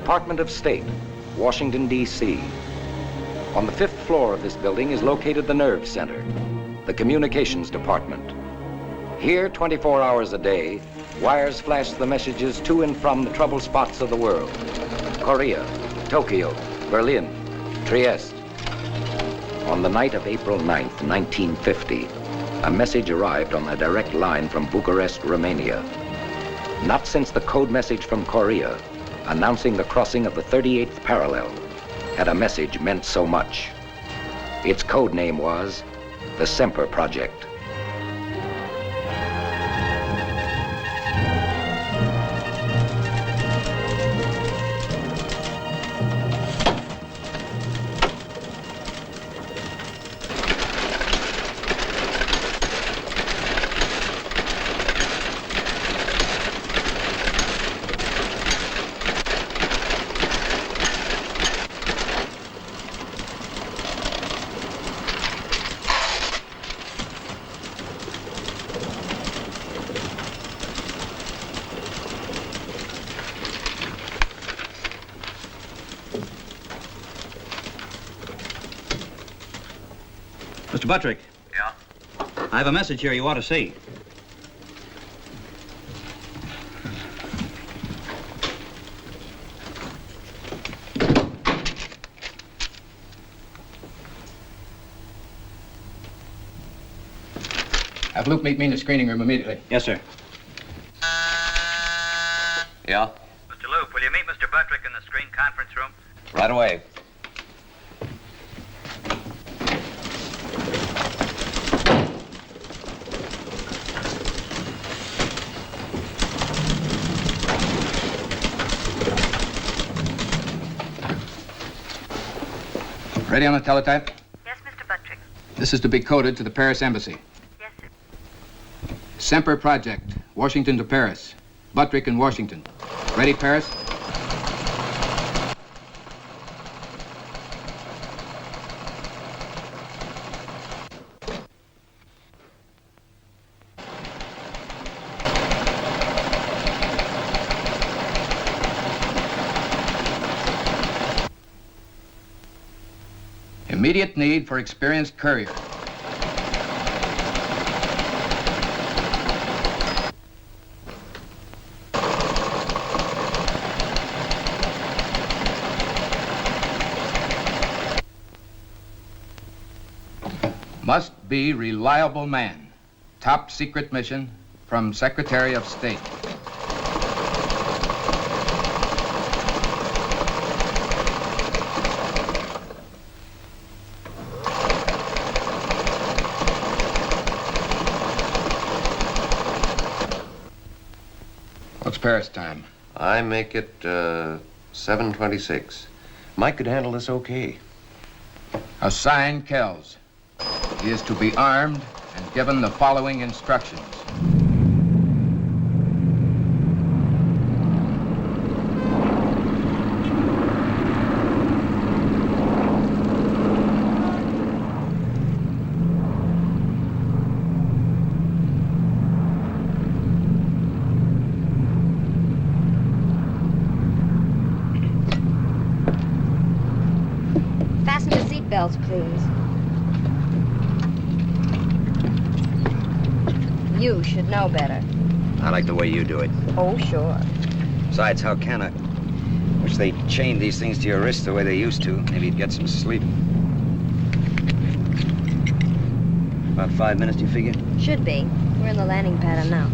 Department of State, Washington, D.C. On the 5th floor of this building is located the Nerve Center, the Communications Department. Here, 24 hours a day, wires flash the messages to and from the trouble spots of the world. Korea, Tokyo, Berlin, Trieste. On the night of April 9th, 1950, a message arrived on a direct line from Bucharest, Romania. Not since the code message from Korea, announcing the crossing of the 38th parallel, had a message meant so much. Its code name was the Semper Project. Mr. Buttrick. Yeah? I have a message here you ought to see. Have Luke meet me in the screening room immediately. Yes, sir. Yeah? Mr. Luke, will you meet Mr. Buttrick in the screen conference room? Right away. Ready on the teletype? Yes, Mr. Buttrick. This is to be coded to the Paris Embassy. Yes, sir. Semper Project, Washington to Paris. Buttrick in Washington. Ready, Paris? Immediate need for experienced courier. Must be reliable man. Top secret mission from Secretary of State. What's Paris time? I make it 7:26. Mike could handle this okay. Assign Kells. He is to be armed and given the following instructions. Fasten the seat belts, please. You should know better. I like the way you do it. Oh, sure. Besides, how can I? Wish they chained these things to your wrists the way they used to. Maybe you'd get some sleep. About 5 minutes, do you figure? Should be. We're in the landing pattern now.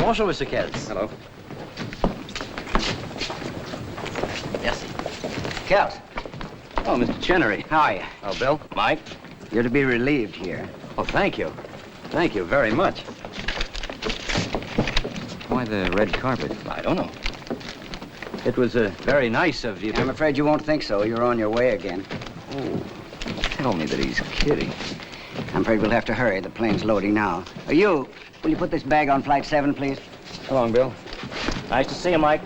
Bonjour, Mr. Kells. Hello. Yes. Kells. Oh, Mr. Chenery. How are you? Oh, Bill. Mike. You're to be relieved here. Oh, thank you. Thank you very much. Why the red carpet? I don't know. It was very nice of you to... I'm afraid you won't think so. You're on your way again. Oh, tell me that he's kidding. I'm afraid we'll have to hurry. The plane's loading now. You, will you put this bag on flight 7, please? So long, Bill. Nice to see you, Mike.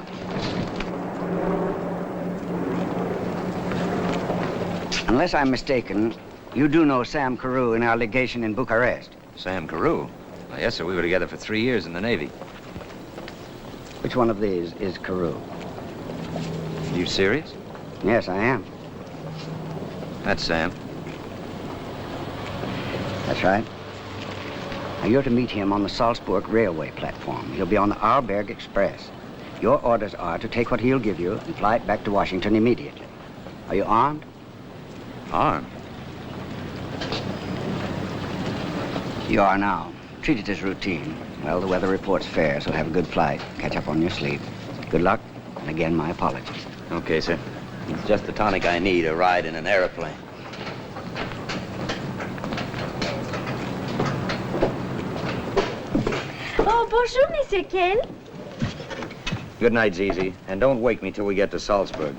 Unless I'm mistaken, you do know Sam Carew in our legation in Bucharest. Sam Carew? Well, yes, sir. We were together for 3 years in the Navy. Which one of these is Carew? You serious? Yes, I am. That's Sam. That's right. Now, you're to meet him on the Salzburg railway platform. He'll be on the Arlberg Express. Your orders are to take what he'll give you and fly it back to Washington immediately. Are you armed? Armed? You are now. Treat it as routine. Well, the weather report's fair, so have a good flight. Catch up on your sleep. Good luck, and again, my apologies. Okay, sir. It's just the tonic I need, a ride in an airplane. Oh, bonjour, Monsieur Ken. Good night, Zizi. And don't wake me till we get to Salzburg.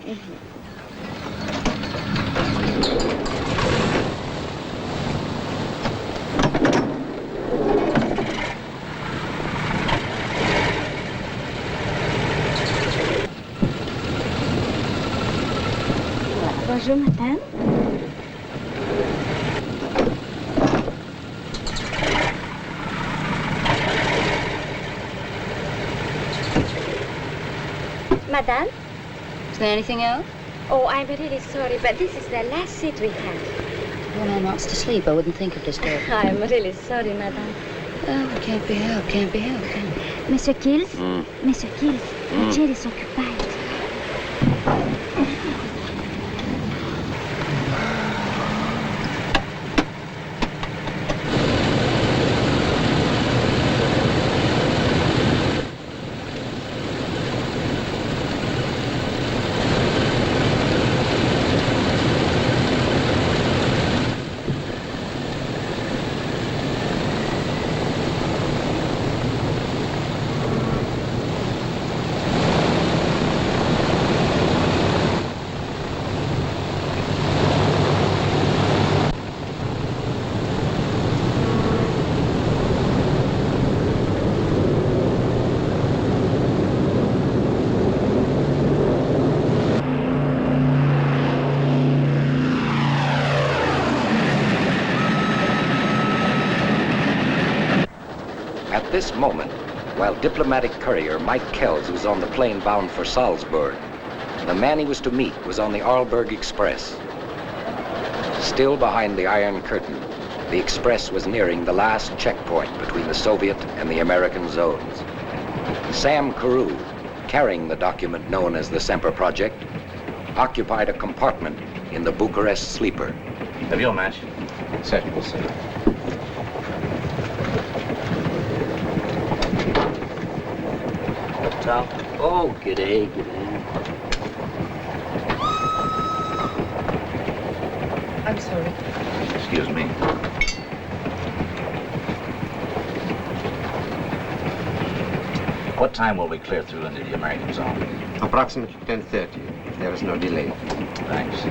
Bonjour, madame. Madame? Is there anything else? Oh, I'm really sorry, but this is the last seat we have. When I'm asked to sleep, I wouldn't think of disturbing. I'm really sorry, madame. Oh, it can't be helped, can't be helped, can it? Monsieur Kills? Monsieur Kills, the chair is occupied. At this moment, while diplomatic courier Mike Kells was on the plane bound for Salzburg, the man he was to meet was on the Arlberg Express. Still behind the Iron Curtain, the Express was nearing the last checkpoint between the Soviet and the American zones. Sam Carew, carrying the document known as the Semper Project, occupied a compartment in the Bucharest sleeper. Have your match? Set, sir. Oh, g'day, g'day. I'm sorry. Excuse me. What time will we clear through into the American zone? Approximately 10:30. There is no delay. Thanks.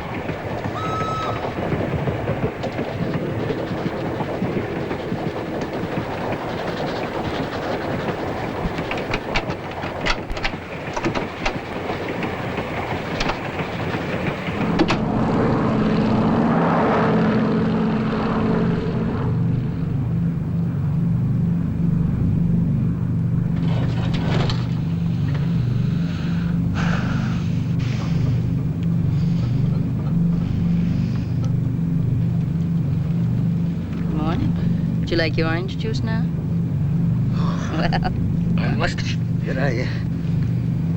Would you like your orange juice now? Well, Did I?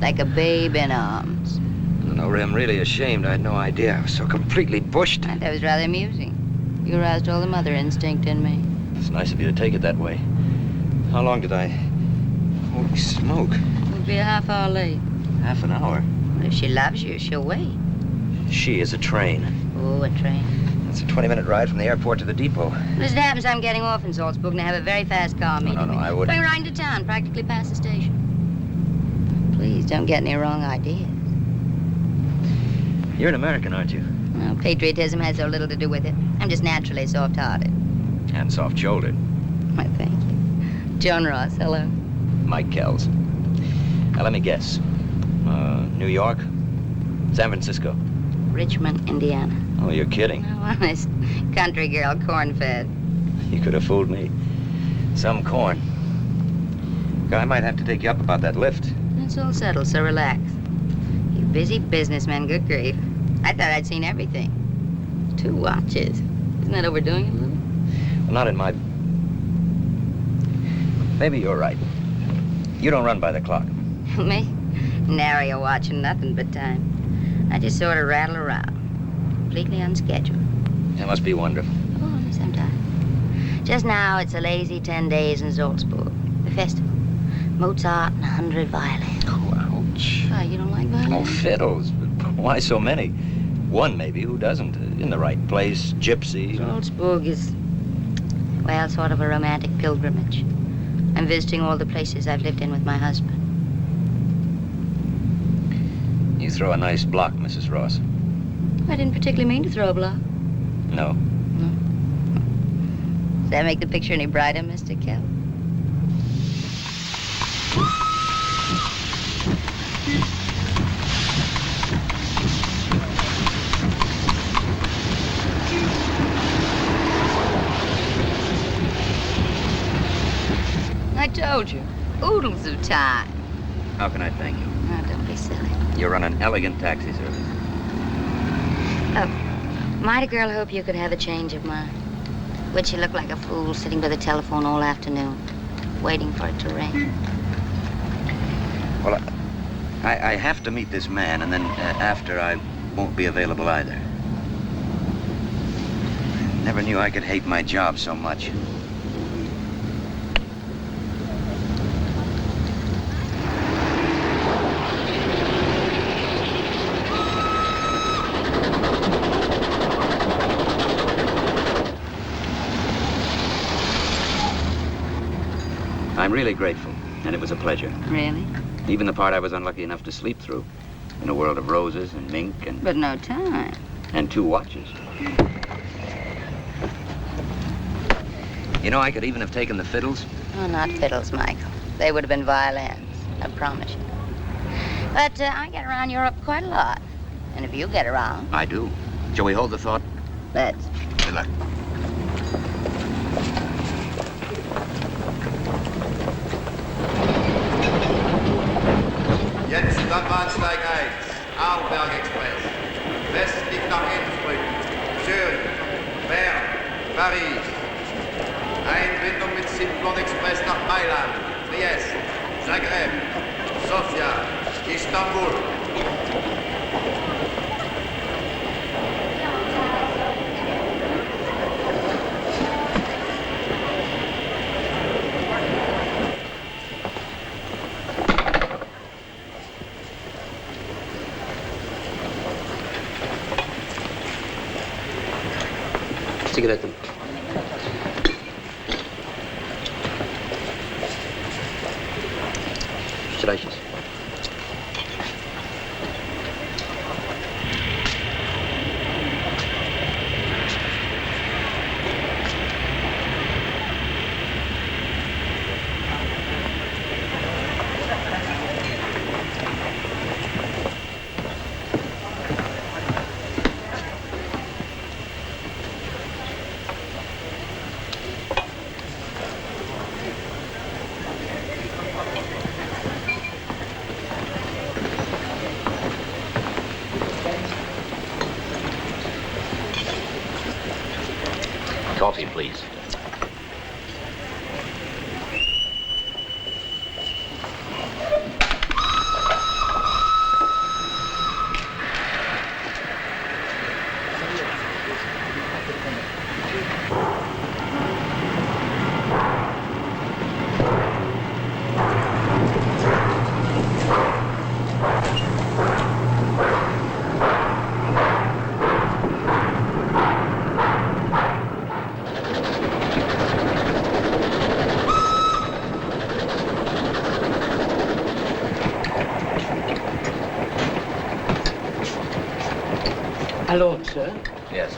like a babe in arms. No, Ray, I'm really ashamed. I had no idea. I was so completely bushed. And that was rather amusing. You aroused all the mother instinct in me. It's nice of you to take it that way. How long did I... Holy smoke. We'll be a half hour late. Half an hour. Well, if she loves you, she'll wait. She is a train. Oh, a train. It's a 20-minute ride from the airport to the depot. Well, as it happens, I'm getting off in Salzburg and I have a very fast car meeting No, me. I wouldn't. Going right into town, practically past the station. Please don't get any wrong ideas. You're an American, aren't you? Well, patriotism has so little to do with it. I'm just naturally soft-hearted. And soft-shouldered. Why, thank you. Joan Ross, hello. Mike Kells. Now, let me guess. New York? San Francisco? Richmond, Indiana. Oh, you're kidding. Oh, honest. Country girl, corn-fed. You could have fooled me. Some corn. I might have to take you up about that lift. It's all settled, so relax. You busy businessman, good grief. I thought I'd seen everything. 2 watches. Isn't that overdoing it a little? Well, not in my... Maybe you're right. You don't run by the clock. Me? Nary a watch and nothing but time. I just sort of rattle around. Completely unscheduled. That must be wonderful. Oh, sometimes. Just now, it's a lazy 10 days in Salzburg. The festival. Mozart and 100 violins. Oh, ouch. Oh, you don't like Oh, violins? fiddles. But why so many? One, maybe. Who doesn't? In the right place. Gypsy. Salzburg is, well, sort of a romantic pilgrimage. I'm visiting all the places I've lived in with my husband. You throw a nice block, Mrs. Ross. I didn't particularly mean to throw a block. No. Does that make the picture any brighter, Mr. Kell? I told you. Oodles of time. How can I thank you? Oh, don't be silly. You run an elegant taxi service. Oh, might a girl hope you could have a change of mind? Would you look like a fool sitting by the telephone all afternoon, waiting for it to ring? Well, I have to meet this man, and then after I won't be available either. Never knew I could hate my job so much. I'm really grateful, and it was a pleasure. Really? Even the part I was unlucky enough to sleep through. In a world of roses and mink and... But no time. And 2 watches. You know, I could even have taken the fiddles. Oh, not fiddles, Michael. They would have been violins, I promise you. But I get around Europe quite a lot. And if you get around... I do. Shall we hold the thought? Let's. Good luck. Jetzt am Bahnsteig 1, Arlberg Express. Westlich nach Innsbruck, Zürich, Bern, Paris. Einbindung mit Simplon Express nach Mailand, Trieste, Zagreb, Sofia, Istanbul. Zigaretten. Streiches. Coffee, please. Alone, sir? Yes.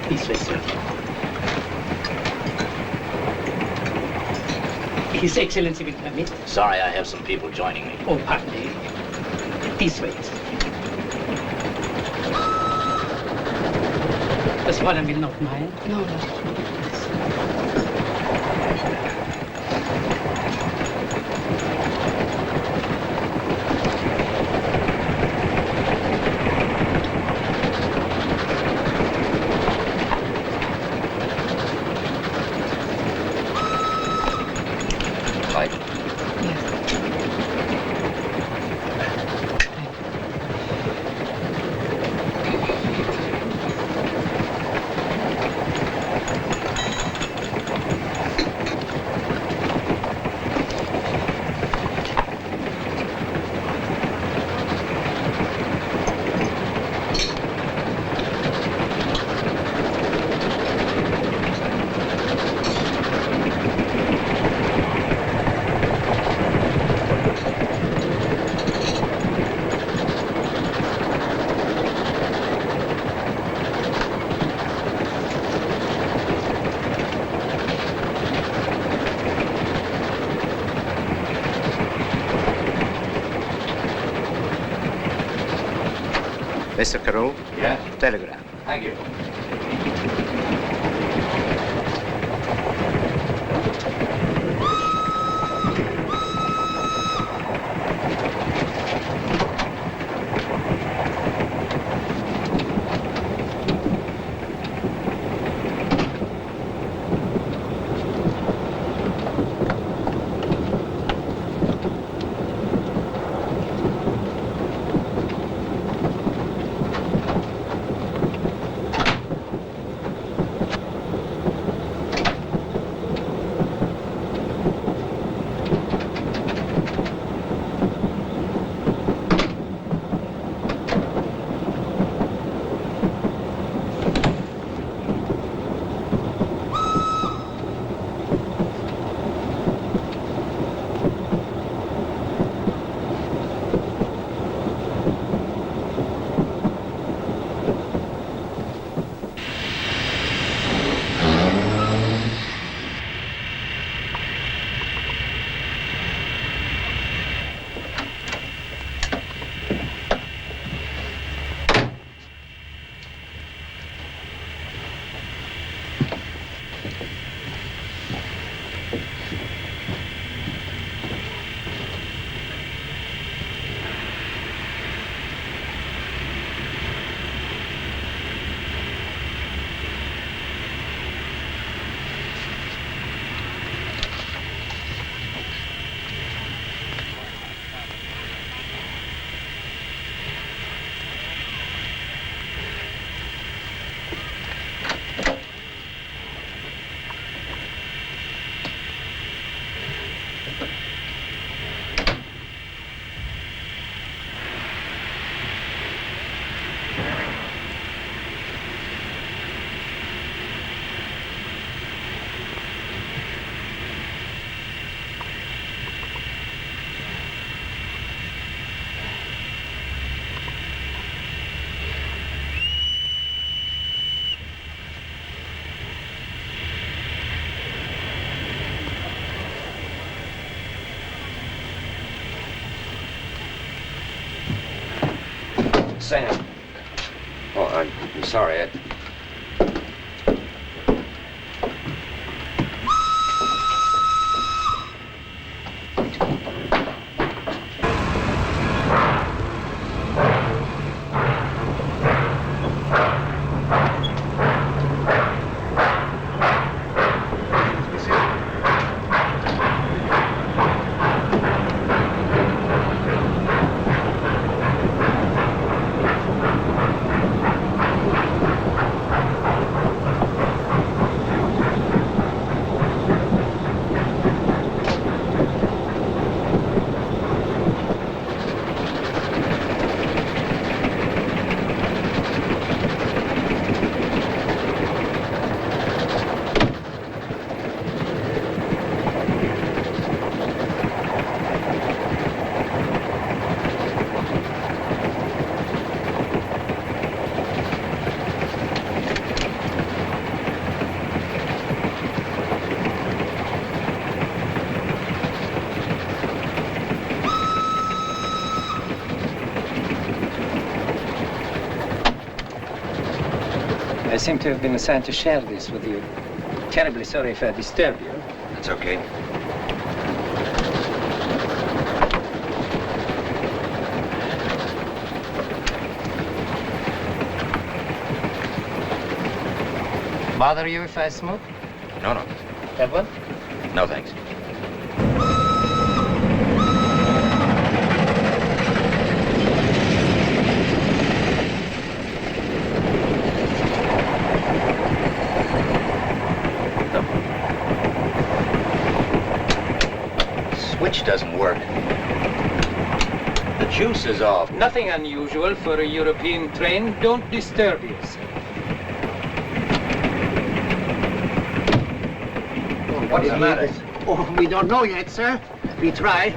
This way, sir. His Excellency will permit. Sorry, I have some people joining me. Oh, pardon me. This way, sir. Das Fräulein will noch meinen? No. Light. Mr. Carew? Yes? Telegram. Thank you. Sam. Oh, I'm sorry. I seem to have been assigned to share this with you. Terribly sorry if I disturb you. That's okay. Bother you if I smoke? No, no. Have one? No, thanks. Switch doesn't work. The juice is off. Nothing unusual for a European train. Don't disturb yourself. What's the matter? Oh, we don't know yet, sir. We try.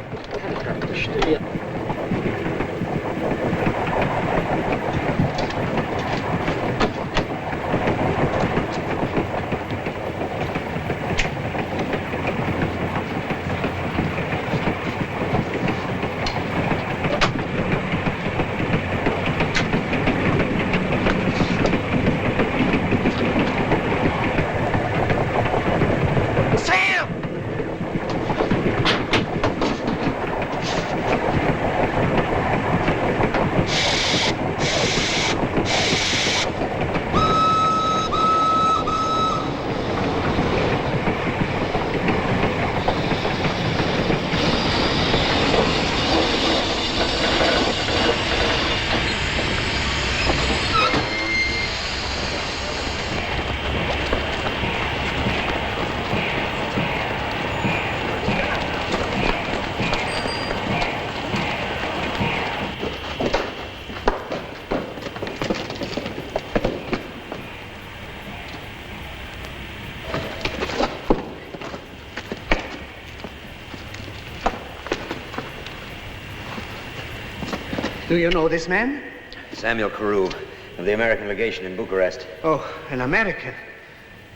Do you know this man? Samuel Carew, of the American legation in Bucharest. Oh, an American.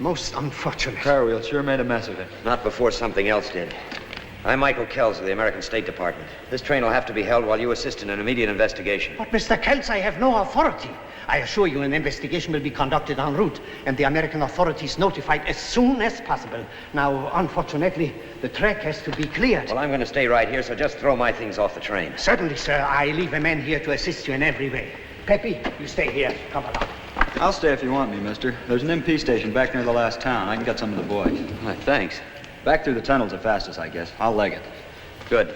Most unfortunate. Carwheel sure made a mess of it. Not before something else did. I'm Michael Kells of the American State Department. This train will have to be held while you assist in an immediate investigation. But, Mr. Kells, I have no authority. I assure you an investigation will be conducted en route and the American authorities notified as soon as possible. Now, unfortunately, the track has to be cleared. Well, I'm going to stay right here, so just throw my things off the train. Certainly, sir. I leave a man here to assist you in every way. Peppy, you stay here. Come along. I'll stay if you want me, mister. There's an MP station back near the last town. I can get some of the boys. Why, thanks. Back through the tunnel's the fastest, I guess. I'll leg it. Good.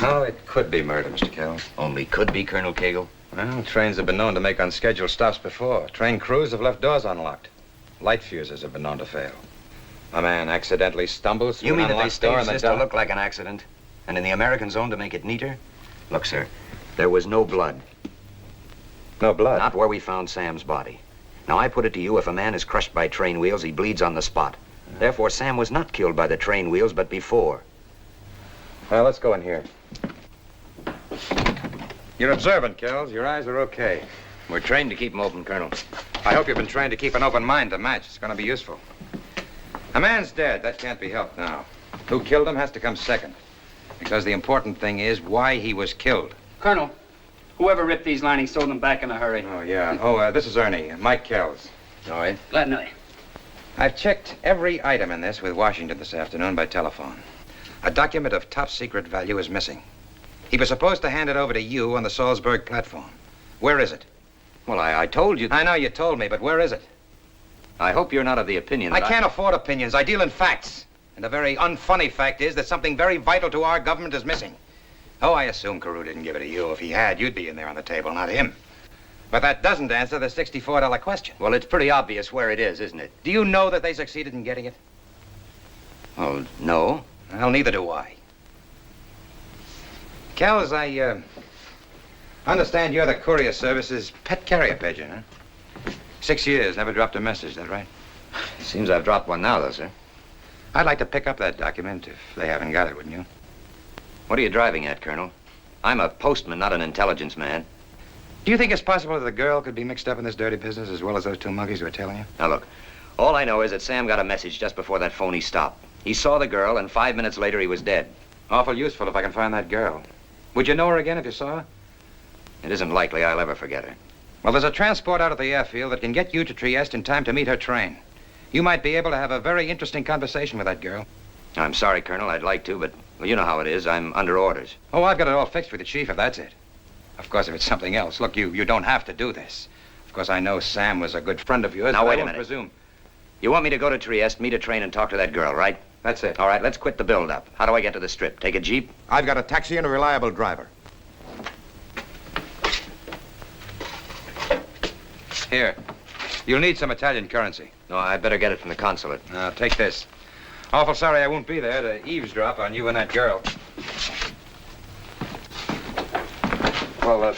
Oh, it could be murder, Mr. Kells. Only could be, Colonel Cagle. Well, trains have been known to make unscheduled stops before. Train crews have left doors unlocked. Light fuses have been known to fail. A man accidentally stumbles through You an mean that they unlocked door staged and this the to door... look like an accident? And in the American zone to make it neater? Look, sir, there was no blood. No blood? Not where we found Sam's body. Now, I put it to you, if a man is crushed by train wheels, he bleeds on the spot. Therefore, Sam was not killed by the train wheels, but before. Well, let's go in here. You're observant, Kells. Your eyes are okay. We're trained to keep them open, Colonel. I hope you've been trained to keep an open mind to match. It's going to be useful. A man's dead. That can't be helped now. Who killed him has to come second. Because the important thing is why he was killed. Colonel, whoever ripped these linings sold them back in a hurry. Oh, yeah. Oh, this is Ernie. Mike Kells. All right. Glad to know you. I've checked every item in this with Washington this afternoon by telephone. A document of top secret value is missing. He was supposed to hand it over to you on the Salzburg platform. Where is it? Well, I told you. I know you told me, but where is it? I hope you're not of the opinion I that can't afford opinions. I deal in facts. And the very unfunny fact is that something very vital to our government is missing. Oh, I assume Carew didn't give it to you. If he had, you'd be in there on the table, not him. But that doesn't answer the $64 question. Well, it's pretty obvious where it is, isn't it? Do you know that they succeeded in getting it? Well, no. Well, neither do I. Kells, I understand you're the courier service's pet carrier pigeon, huh? 6 years, never dropped a message, is that right? Seems I've dropped one now, though, sir. I'd like to pick up that document if they haven't got it, wouldn't you? What are you driving at, Colonel? I'm a postman, not an intelligence man. Do you think it's possible that the girl could be mixed up in this dirty business as well as those two monkeys who are tailing you? Now, look, all I know is that Sam got a message just before that phony stopped. He saw the girl, and 5 minutes later, he was dead. Awful useful if I can find that girl. Would you know her again if you saw her? It isn't likely I'll ever forget her. Well, there's a transport out at the airfield that can get you to Trieste in time to meet her train. You might be able to have a very interesting conversation with that girl. I'm sorry, Colonel. I'd like to, but well, you know how it is. I'm under orders. Oh, I've got it all fixed with the chief, if that's it. Of course, if it's something else. Look, you don't have to do this. Of course, I know Sam was a good friend of yours. Now, but wait I a won't minute. presume. You want me to go to Trieste, meet a train, and talk to that girl, right? That's it. All right, let's quit the build-up. How do I get to the strip? Take a jeep? I've got a taxi and a reliable driver. Here. You'll need some Italian currency. No, I'd better get it from the consulate. Now, take this. Awful sorry I won't be there to eavesdrop on you and that girl. Well,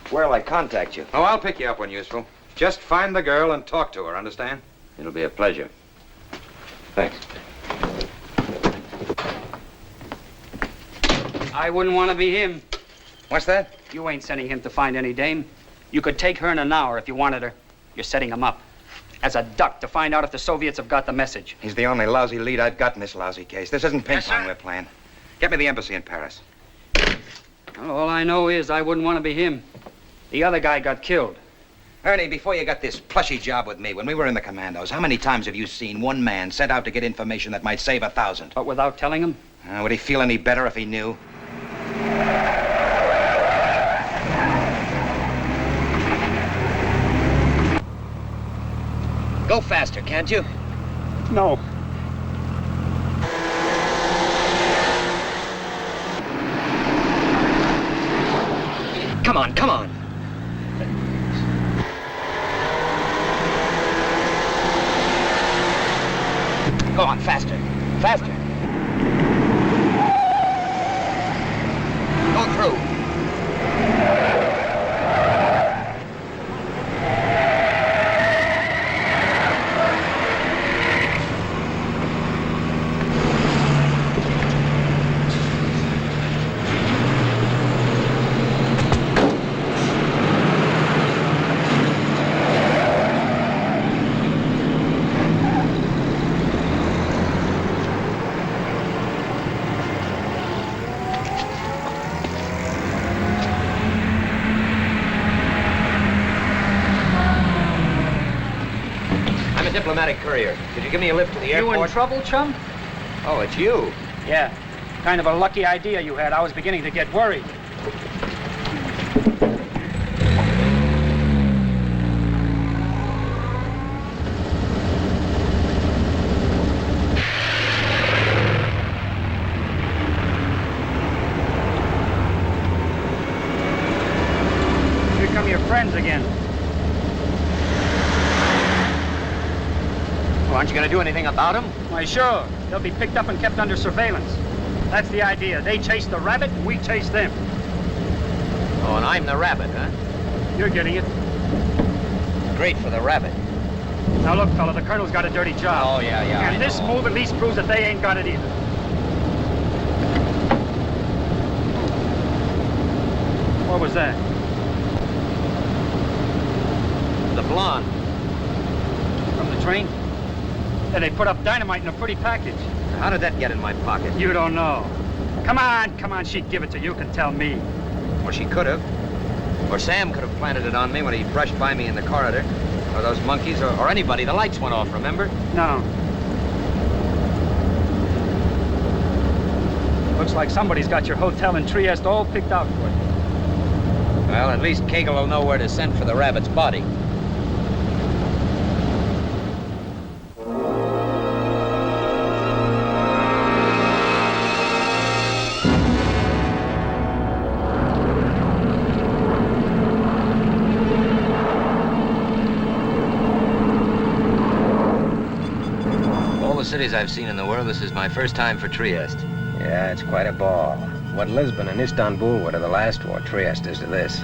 where'll I contact you? Oh, I'll pick you up when useful. Just find the girl and talk to her, understand? It'll be a pleasure. Thanks. I wouldn't want to be him. What's that? You ain't sending him to find any dame. You could take her in an hour if you wanted her. You're setting him up. As a duck to find out if the Soviets have got the message. He's the only lousy lead I've got in this lousy case. This isn't ping Yes, pong sir. we're playing. Get me the embassy in Paris. Well, all I know is I wouldn't want to be him. The other guy got killed. Ernie, before you got this plushy job with me, when we were in the commandos, how many times have you seen one man sent out to get information that might save 1,000? But without telling him? Would he feel any better if he knew? Go faster, can't you? No. Come on, come on. Go on, faster. Faster. Go through. I'm a diplomatic courier. Could you give me a lift to the airport? You in trouble, chum? Oh, it's you. Yeah. Kind of a lucky idea you had. I was beginning to get worried. Here come your friends again. Well, aren't you going to do anything about him? Why, sure. They'll be picked up and kept under surveillance. That's the idea. They chase the rabbit, and we chase them. Oh, and I'm the rabbit, huh? You're getting it. Great for the rabbit. Now, look, fella, the colonel's got a dirty job. Oh, yeah, I And this know. move at least proves that they ain't got it either. What was that? The blonde. From the train? Yeah, they put up dynamite in a pretty package. How did that get in my pocket? You don't know. Come on, she'd give it to you. You can tell me. Well, she could have. Or Sam could have planted it on me when he brushed by me in the corridor. Or those monkeys, or anybody. The lights went off, remember? No. Looks like somebody's got your hotel in Trieste all picked out for you. Well, at least Kegel will know where to send for the rabbit's body. cities I've seen in the world, this is my first time for Trieste. Yeah, it's quite a ball. What Lisbon and Istanbul were to the last war, Trieste is to this.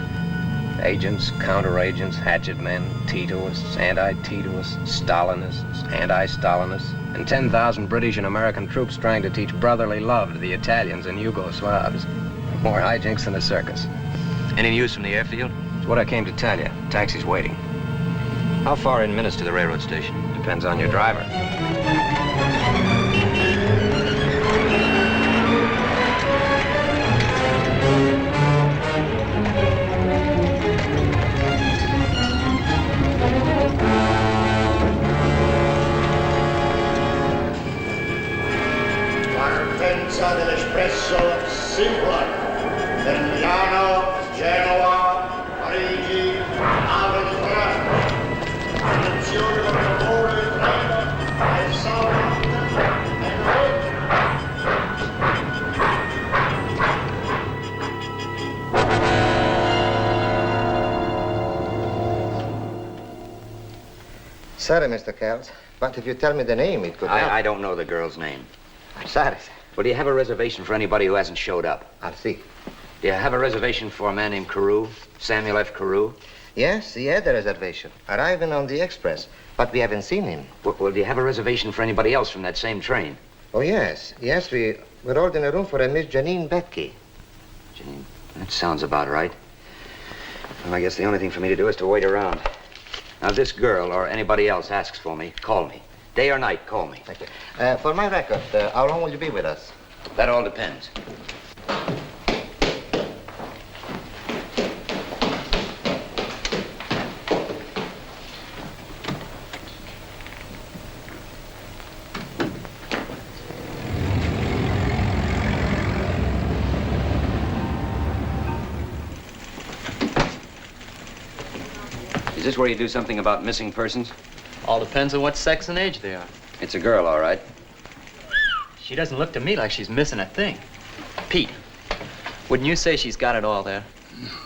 Agents, counter-agents, hatchet men, Titoists, anti-Titoists, Stalinists, anti-Stalinists, and 10,000 British and American troops trying to teach brotherly love to the Italians and Yugoslavs. More hijinks than a circus. Any news from the airfield? It's what I came to tell you. Taxi's waiting. How far in minutes to the railroad station? Depends on your driver. Partenza dell'espresso Simpler per Milano, Genova, Parigi, Aventura. Attenzione al lavoro del treno, al salto e Sorry, Mr. Kells, but if you tell me the name, it could help. I don't know the girl's name. I'm sorry, sir. Well, do you have a reservation for anybody who hasn't showed up? I'll see. Do you have a reservation for a man named Carew? Samuel F. Carew? Yes, he had a reservation, arriving on the express, but we haven't seen him. Well, do you have a reservation for anybody else from that same train? Oh, yes. Yes, we're holding a room for a Miss Janine Betke. Janine? That sounds about right. Well, I guess the only thing for me to do is to wait around. Now, if this girl or anybody else asks for me, call me. Day or night, call me. Thank you. For my record, how long will you be with us? That all depends. Is this where you do something about missing persons? All depends on what sex and age they are. It's a girl, all right. She doesn't look to me like she's missing a thing. Pete, wouldn't you say she's got it all there?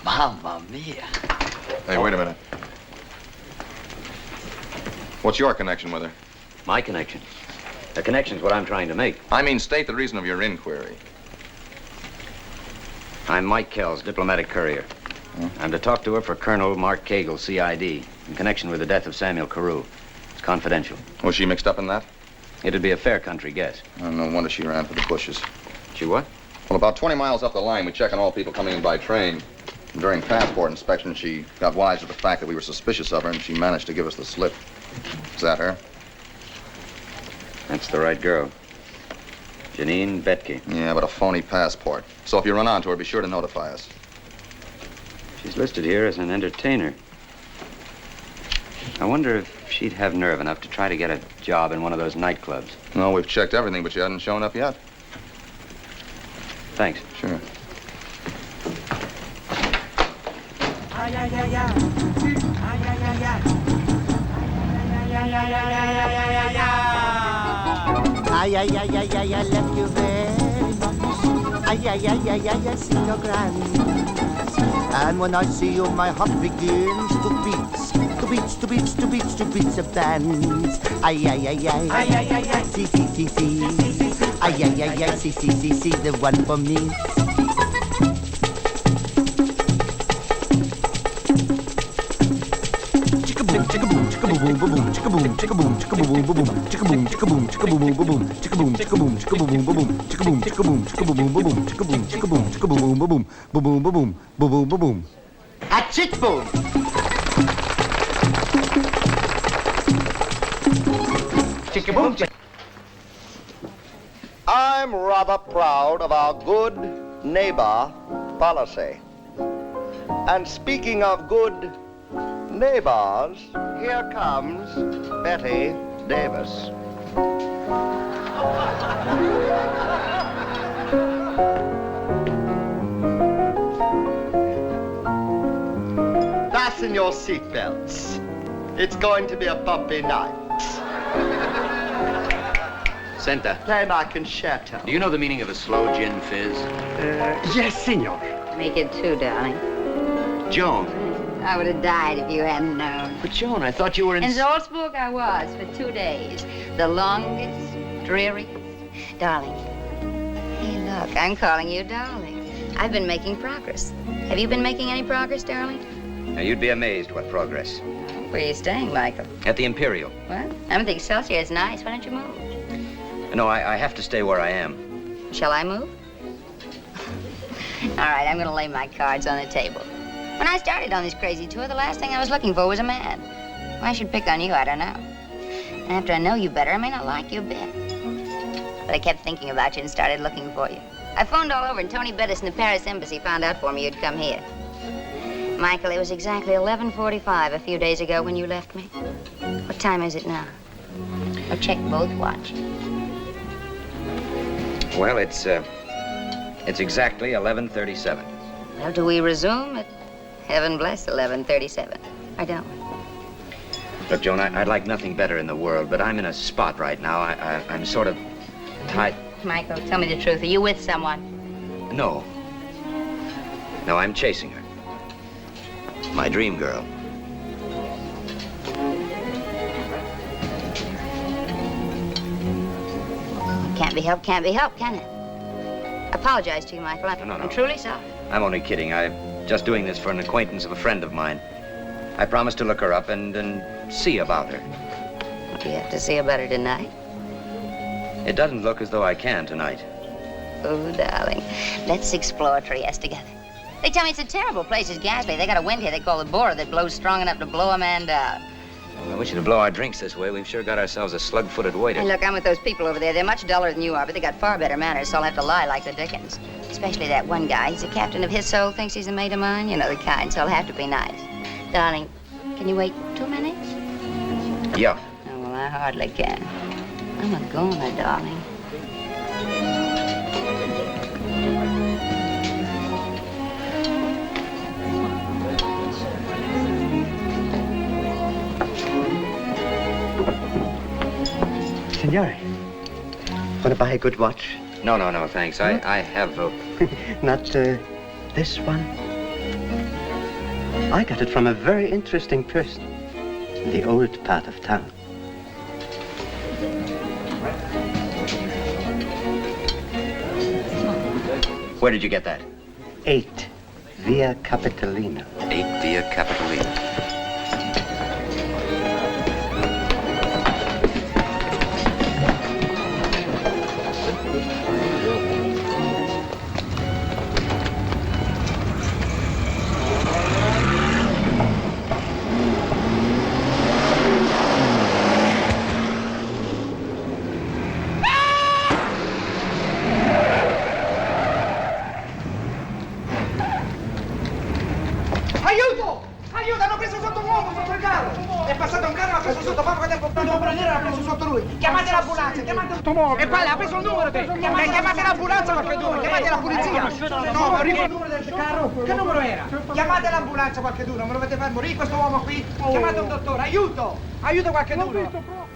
Mamma mia. Hey, wait a minute. What's your connection with her? My connection? The connection's what I'm trying to make. I mean, state the reason of your inquiry. I'm Mike Kells, diplomatic courier. I'm to talk to her for Colonel Mark Cagle, CID, in connection with the death of Samuel Carew. It's confidential. Was she mixed up in that? It'd be a fair country guess. Oh, no wonder she ran for the bushes. She what? Well, about 20 miles up the line, we check on all people coming in by train. During passport inspection, she got wise to the fact that we were suspicious of her, and she managed to give us the slip. Is that her? That's the right girl. Janine Betke. Yeah, but a phony passport. So if you run onto her, be sure to notify us. She's listed here as an entertainer. I wonder if she'd have nerve enough to try to get a job in one of those nightclubs. No, we've checked everything, but she hasn't shown up yet. Thanks. Sure. Ay, ay, ay, ay. Ay, ay, ay, ay. Ay, ay, ay, ay, ay, ay, ay, ay, I love you very much. Ay, ay, ay, ay, ay, I see your granny. And when I see you, my heart begins to beat. To beats, to beats, to beats, to beats of bands. Ay, ay, ay, ay. Ay, ay, ay, ay. See, see, see, see. Ay, ay, ay, ay. See, see, see, see. The one for me. A chick boom. Chicka boom. I'm rather proud of our good neighbor policy. And speaking of good neighbors, here comes Betty Davis. Fasten your seatbelts. It's going to be a bumpy night. Senta. Play my concerto. Do you know the meaning of a slow gin fizz? Yes, senor. Make it two, darling. Joan. I would have died if you hadn't known. But Joan, I thought you were in... In Salzburg I was for 2 days. The longest dreary. Darling. Hey, look, I'm calling you darling. I've been making progress. Have you been making any progress, darling? Now, you'd be amazed what progress. Where are you staying, Michael? At the Imperial. What? I'm at the Excelsior. It's nice. Why don't you move? No, I have to stay where I am. Shall I move? All right, I'm gonna lay my cards on the table. When I started on this crazy tour, the last thing I was looking for was a man. Why I should pick on you, I don't know. And after I know you better, I may not like you a bit. But I kept thinking about you and started looking for you. I phoned all over, and Tony Bettis in the Paris embassy found out for me you'd come here. Michael, it was exactly 11:45 a few days ago when you left me. What time is it now? Or check both watches. Well, it's exactly 11:37. Well, do we resume at heaven bless 11:37? Or don't we? Look, Joan, I'd like nothing better in the world, but I'm in a spot right now. I'm sort of tied. Michael, tell me the truth. Are you with someone? No. No, I'm chasing her. My dream girl. Can't be helped, can it? I apologize to you, Michael. I'm truly sorry. I'm only kidding. I'm just doing this for an acquaintance of a friend of mine. I promised to look her up and see about her. What do you have to see about her tonight? It doesn't look as though I can tonight. Oh, darling. Let's explore Trieste together. They tell me it's a terrible place, it's ghastly. They got a wind here they call the Bora that blows strong enough to blow a man down. I wish you to blow our drinks this way. We've sure got ourselves a slug-footed waiter. Hey, look, I'm with those people over there. They're much duller than you are, but they got far better manners, so I'll have to lie like the Dickens. Especially that one guy. He's a captain of his soul, thinks he's a mate of mine. You know the kind, so I'll have to be nice. Darling, can you wait 2 minutes? Yeah. Oh, well, I hardly can. I'm a goner, darling. Signore, want to buy a good watch? No, thanks. I have... Not this one? I got it from a very interesting person in the old part of town. Where did you get that? 8 Via Capitolina. 8 Via Capitolina. Aiuto! Aiuto! Hanno preso sotto un uomo sotto il carro! È passato un carro, l'ha preso sotto, poco tempo fa. Devo prendere, l'ha preso sotto lui. Chiamate l'ambulanza, chiamate l'automobile. E poi ha preso il numero te. Chiamate l'ambulanza qualche duro, chiamate la polizia. No, ma ricordo il numero del carro. Che numero era? Chiamate l'ambulanza qualche duro, me lo avete far morire questo uomo qui. Chiamate un dottore, aiuto! Aiuto qualche duro.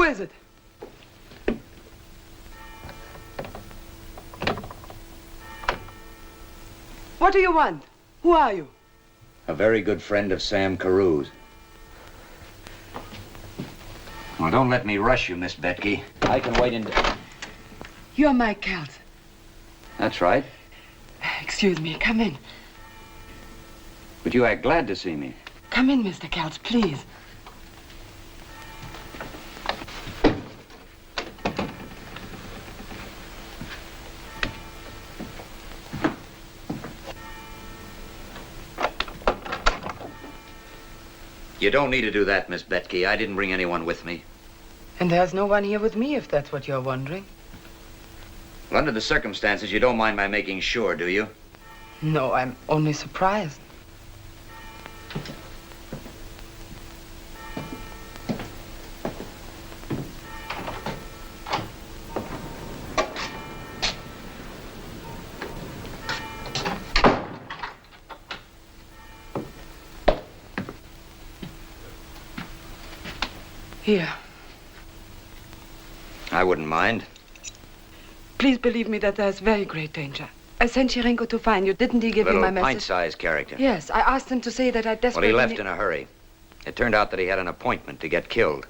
Who is it? What do you want? Who are you? A very good friend of Sam Carew's. Well, don't let me rush you, Miss Betke. I can wait in... You're Mike Kells. That's right. Excuse me, come in. But you act glad to see me. Come in, Mr. Kells, please. You don't need to do that, Miss Betke. I didn't bring anyone with me. And there's no one here with me, if that's what you're wondering. Well, under the circumstances, you don't mind my making sure, do you? No, I'm only surprised. Here. I wouldn't mind. Please believe me that there's very great danger. I sent Chirenko to find you. Didn't he give you my Little message? pint-sized character. Yes, I asked him to say that I Well, desperately... he left in a hurry. It turned out that he had an appointment to get killed.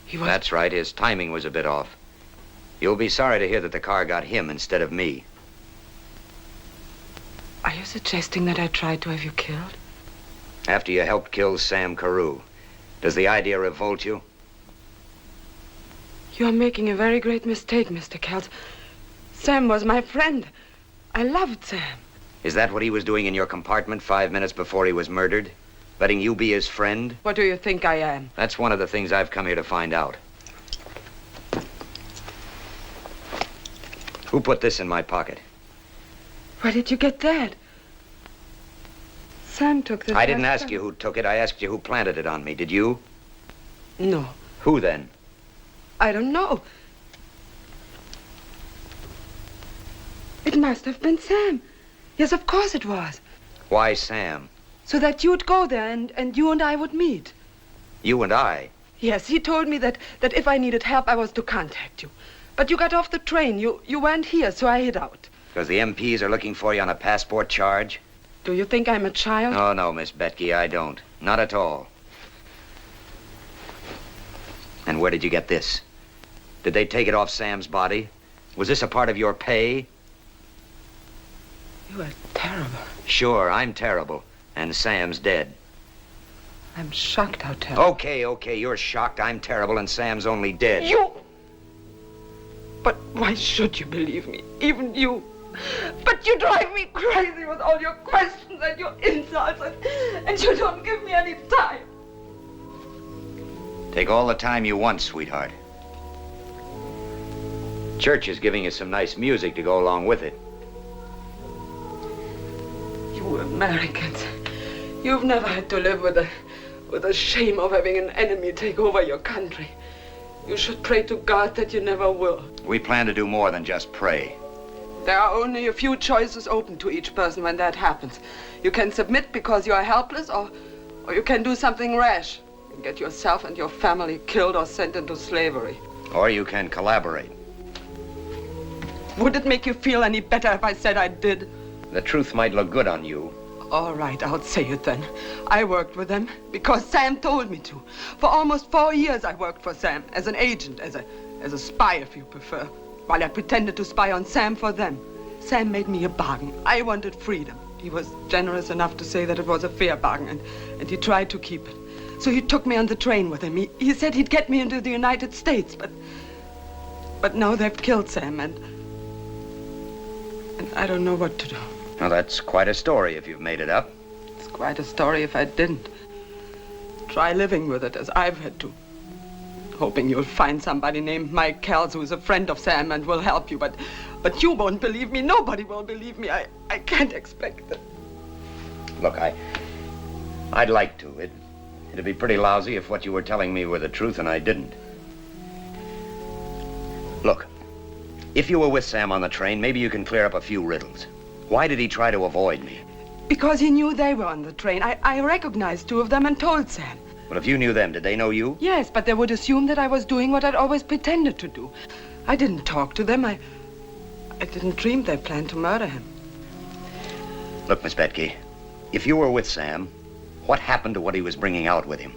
He was... That's right. His timing was a bit off. You'll be sorry to hear that the car got him instead of me. Are you suggesting that I tried to have you killed? After you helped kill Sam Carew. Does the idea revolt you? You're making a very great mistake, Mr. Kells. Sam was my friend. I loved Sam. Is that what he was doing in your compartment 5 minutes before he was murdered? Letting you be his friend? What do you think I am? That's one of the things I've come here to find out. Who put this in my pocket? Where did you get that? Sam took this. I didn't ask you who took it. I asked you who planted it on me. Did you? No. Who then? I don't know. It must have been Sam. Yes, of course it was. Why Sam? So that you'd go there and you and I would meet. You and I? Yes, he told me that if I needed help, I was to contact you. But you got off the train. You weren't here, so I hid out. Because the MPs are looking for you on a passport charge? Do you think I'm a child? Oh, no, Miss Betke, I don't. Not at all. And where did you get this? Did they take it off Sam's body? Was this a part of your pay? You are terrible. Sure, I'm terrible. And Sam's dead. I'm shocked how terrible. Okay, you're shocked. I'm terrible and Sam's only dead. You... But why should you believe me? Even you. But you drive me crazy with all your questions and your insults, and you don't give me any time. Take all the time you want, sweetheart. Church is giving us some nice music to go along with it. You Americans, you've never had to live with the shame of having an enemy take over your country. You should pray to God that you never will. We plan to do more than just pray. There are only a few choices open to each person when that happens. You can submit because you are helpless, or you can do something rash and get yourself and your family killed or sent into slavery. Or you can collaborate. Would it make you feel any better if I said I did? The truth might look good on you. All right, I'll say it then. I worked with them because Sam told me to. For almost 4 years I worked for Sam as an agent, as a spy if you prefer. While I pretended to spy on Sam for them. Sam made me a bargain. I wanted freedom. He was generous enough to say that it was a fair bargain, and he tried to keep it. So he took me on the train with him. He said he'd get me into the United States, but now they've killed Sam, and I don't know what to do. Well, that's quite a story if you've made it up. It's quite a story if I didn't. Try living with it as I've had to. Hoping you'll find somebody named Mike Kells who's a friend of Sam and will help you, but you won't believe me. Nobody will believe me. I can't expect it. Look, I'd like to. It'd be pretty lousy if what you were telling me were the truth and I didn't. Look, if you were with Sam on the train, maybe you can clear up a few riddles. Why did he try to avoid me? Because he knew they were on the train. I recognized 2 of them and told Sam. Well, if you knew them, did they know you? Yes, but they would assume that I was doing what I'd always pretended to do. I didn't talk to them. I didn't dream they planned to murder him. Look, Miss Betke, if you were with Sam, what happened to what he was bringing out with him?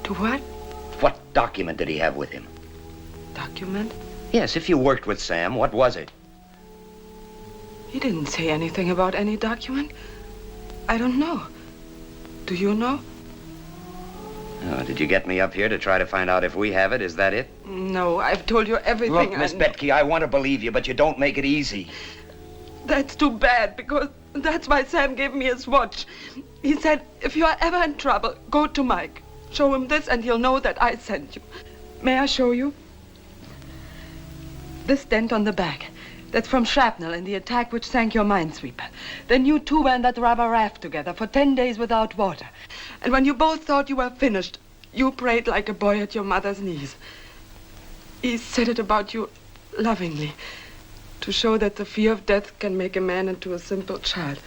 To what? What document did he have with him? Document? Yes, if you worked with Sam, what was it? He didn't say anything about any document. I don't know. Do you know? Oh, did you get me up here to try to find out if we have it? Is that it? No, I've told you everything. Look, Miss Betke, I want to believe you, but you don't make it easy. That's too bad, because that's why Sam gave me his watch. He said, if you are ever in trouble, go to Mike. Show him this and he'll know that I sent you. May I show you? This dent on the back. That's from shrapnel in the attack which sank your minesweeper. Then you two were in that rubber raft together for 10 days without water. And when you both thought you were finished, you prayed like a boy at your mother's knees. He said it about you lovingly, to show that the fear of death can make a man into a simple child.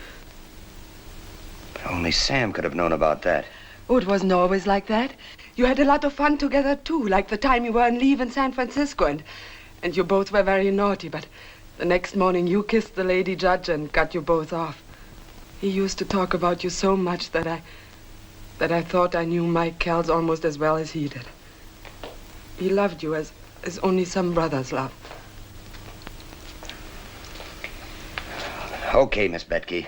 Only Sam could have known about that. Oh, it wasn't always like that. You had a lot of fun together, too, like the time you were on leave in San Francisco, and you both were very naughty, but the next morning you kissed the lady judge and got you both off. He used to talk about you so much that I thought I knew Mike Kells almost as well as he did. He loved you as only some brothers love. Okay, Miss Betke.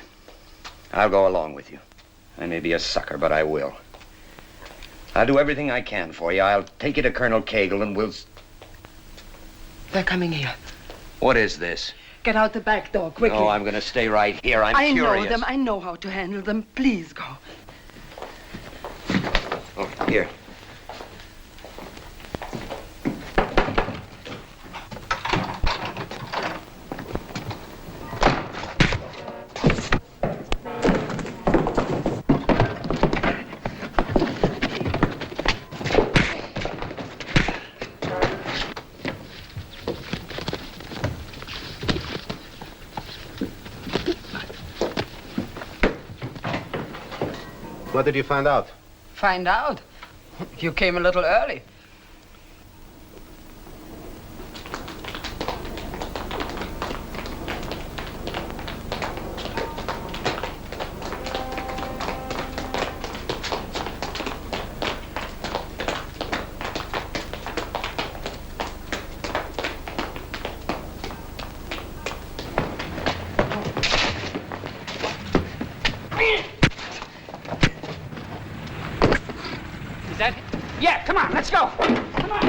I'll go along with you. I may be a sucker, but I will. I'll do everything I can for you. I'll take you to Colonel Cagle and we'll... They're coming here. What is this? Get out the back door, quickly. No, I'm going to stay right here. I'm I curious. know them. I know how to handle them. Please go. Oh, here. What did you find out? Find out? You came a little early. Is that? Yeah, come on, let's go. Come on.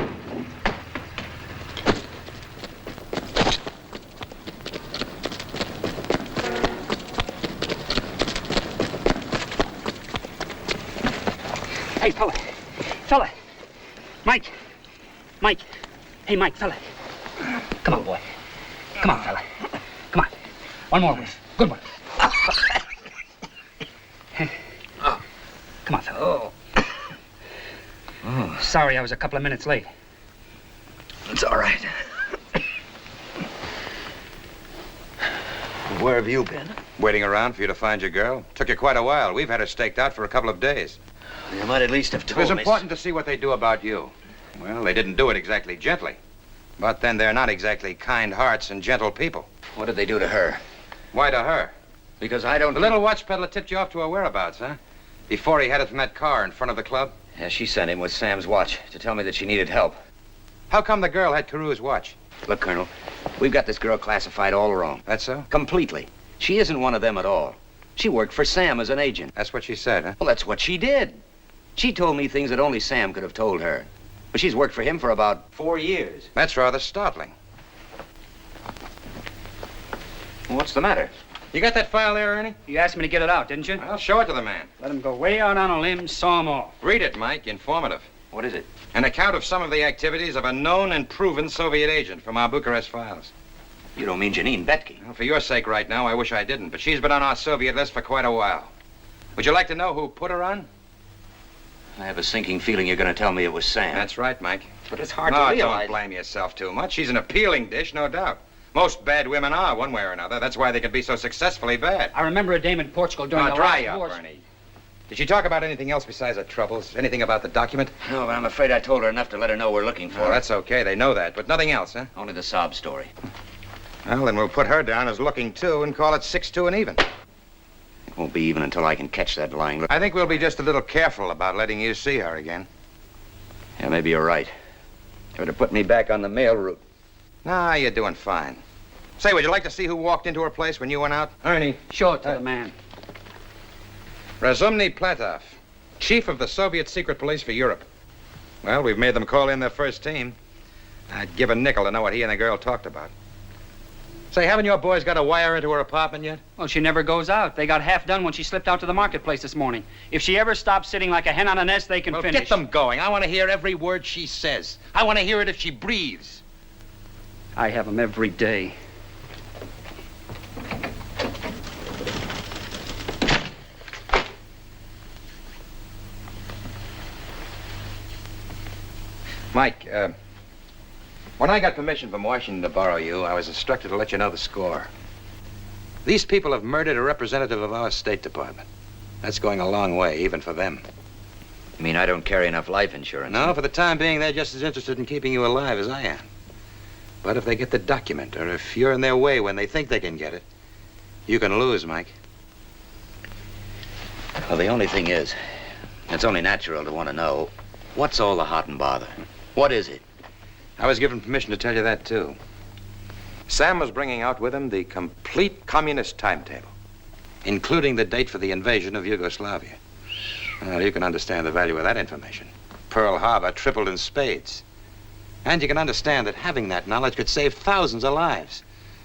Hey, fella. Mike. Hey, Mike, fella. Come on, boy. Come on, fella. Come on. One more whiff. Good one. Come on, fella. Oh, sorry I was a couple of minutes late. It's all right. Where have you been? Waiting around for you to find your girl. Took you quite a while. We've had her staked out for a couple of days. You might at least have It told was me. important to see what they do about you. Well, they didn't do it exactly gently. But then they're not exactly kind hearts and gentle people. What did they do to her? Why to her? Because I don't... The little watch peddler tipped you off to her whereabouts, huh? Before he headed from that car in front of the club? Yeah, she sent him with Sam's watch to tell me that she needed help. How come the girl had Carew's watch? Look, Colonel, we've got this girl classified all wrong. That's so? Completely. She isn't one of them at all. She worked for Sam as an agent. That's what she said, huh? Well, that's what she did. She told me things that only Sam could have told her. But she's worked for him for about 4 years. That's rather startling. What's the matter? You got that file there, Ernie? You asked me to get it out, didn't you? I'll show it to the man. Let him go way out on a limb, saw him off. Read it, Mike. Informative. What is it? An account of some of the activities of a known and proven Soviet agent from our Bucharest files. You don't mean Janine Betke? Well, for your sake right now, I wish I didn't, but she's been on our Soviet list for quite a while. Would you like to know who put her on? I have a sinking feeling you're going to tell me it was Sam. That's right, Mike. But it's hard no, to realize. Don't blame yourself too much. She's an appealing dish, no doubt. Most bad women are, one way or another. That's why they can be so successfully bad. I remember a dame in Portugal during Now, the dry last up, war. Ernie. Did she talk about anything else besides her troubles? Anything about the document? No, but I'm afraid I told her enough to let her know we're looking for Oh, her. that's okay. They know that, but nothing else, huh? Only the sob story. Well, then we'll put her down as looking, too, and call it 6-2 and even. It won't be even until I can catch that lying look. I think we'll be just a little careful about letting you see her again. Yeah, maybe you're right. You better put me back on the mail route. Nah, you're doing fine. Say, would you like to see who walked into her place when you went out? Ernie, show it to the man. Razumny Platov, chief of the Soviet secret police for Europe. Well, we've made them call in their first team. I'd give a nickel to know what he and the girl talked about. Say, haven't your boys got a wire into her apartment yet? Well, she never goes out. They got half done when she slipped out to the marketplace this morning. If she ever stops sitting like a hen on a nest, they can Well, finish. get them going. I want to hear every word she says. I want to hear it if she breathes. I have them every day. Mike, when I got permission from Washington to borrow you, I was instructed to let you know the score. These people have murdered a representative of our State Department. That's going a long way, even for them. You mean I don't carry enough life insurance? No, for the time being, they're just as interested in keeping you alive as I am. But if they get the document, or if you're in their way when they think they can get it, you can lose, Mike. Well, the only thing is, it's only natural to want to know, what's all the hot and bother? What is it? I was given permission to tell you that, too. Sam was bringing out with him the complete communist timetable, including the date for the invasion of Yugoslavia. Well, you can understand the value of that information. Pearl Harbor tripled in spades. And you can understand that having that knowledge could save thousands of lives,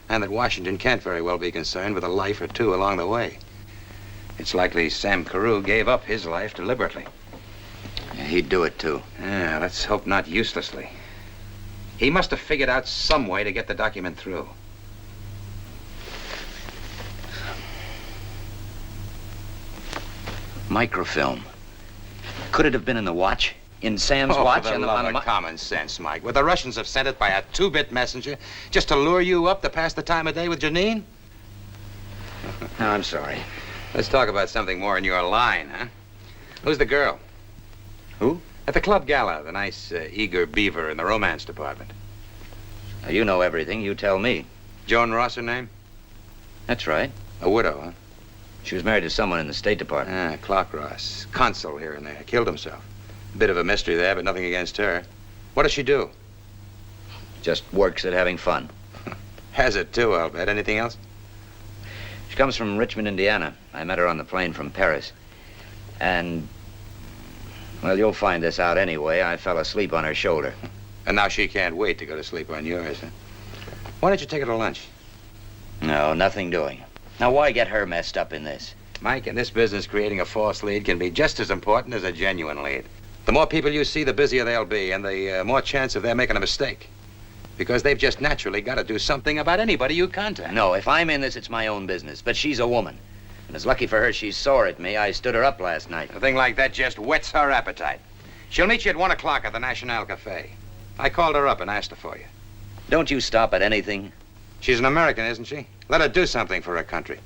and that Washington can't very well be concerned with a life or two along the way. It's likely Sam Carew gave up his life deliberately. Yeah, he'd do it, too. Yeah, let's hope not uselessly. He must have figured out some way to get the document through. Microfilm. Could it have been in the watch? In Sam's watch? For the love of common sense, Mike. Would the Russians have sent it by a 2-bit messenger just to lure you up to pass the time of day with Janine? No, I'm sorry. Let's talk about something more in your line, huh? Who's the girl? Who? At the club gala, the nice, eager beaver in the romance department. Now, you know everything. You tell me. Joan Ross, her name? That's right. A widow, huh? She was married to someone in the State Department. Ah, Clark Ross. Consul here and there. Killed himself. A bit of a mystery there, but nothing against her. What does she do? Just works at having fun. Has it, too, I'll bet. Anything else? She comes from Richmond, Indiana. I met her on the plane from Paris. And, well, you'll find this out anyway. I fell asleep on her shoulder. And now she can't wait to go to sleep on yours, huh? Why don't you take her to lunch? No, nothing doing. Now, why get her messed up in this? Mike, in this business, creating a false lead can be just as important as a genuine lead. The more people you see, the busier they'll be, and the more chance of their making a mistake. Because they've just naturally got to do something about anybody you contact. No, if I'm in this, it's my own business. But she's a woman. And it's lucky for her she's sore at me. I stood her up last night. A thing like that just whets her appetite. She'll meet you at 1 o'clock at the National Cafe. I called her up and asked her for you. Don't you stop at anything? She's an American, isn't she? Let her do something for her country.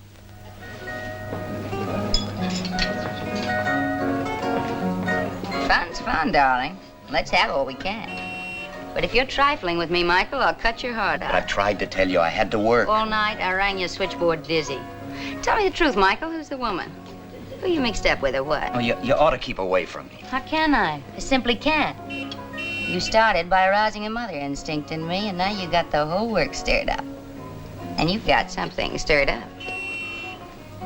Fun's fun, darling. Let's have what we can. But if you're trifling with me, Michael, I'll cut your heart out. But I tried to tell you I had to work. All night, I rang your switchboard dizzy. Tell me the truth, Michael. Who's the woman? Who you mixed up with or what? Oh, you ought to keep away from me. How can I? I simply can't. You started by arousing a mother instinct in me, and now you got the whole work stirred up. And you've got something stirred up.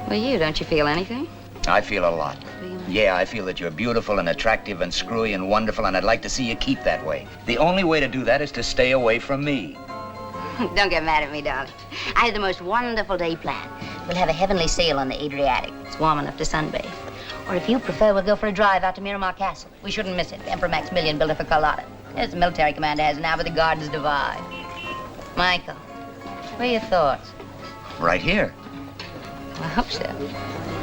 Well, don't you feel anything? I feel a lot. Yeah, I feel that you're beautiful and attractive and screwy and wonderful, and I'd like to see you keep that way. The only way to do that is to stay away from me. Don't get mad at me, darling. I had the most wonderful day planned. We'll have a heavenly sail on the Adriatic. It's warm enough to sunbathe. Or if you prefer, we'll go for a drive out to Miramar Castle. We shouldn't miss it. Emperor Maximilian built it for Carlotta. As the military commander has now, but the gardens divide. Michael, what are your thoughts? Right here. Well, I hope so.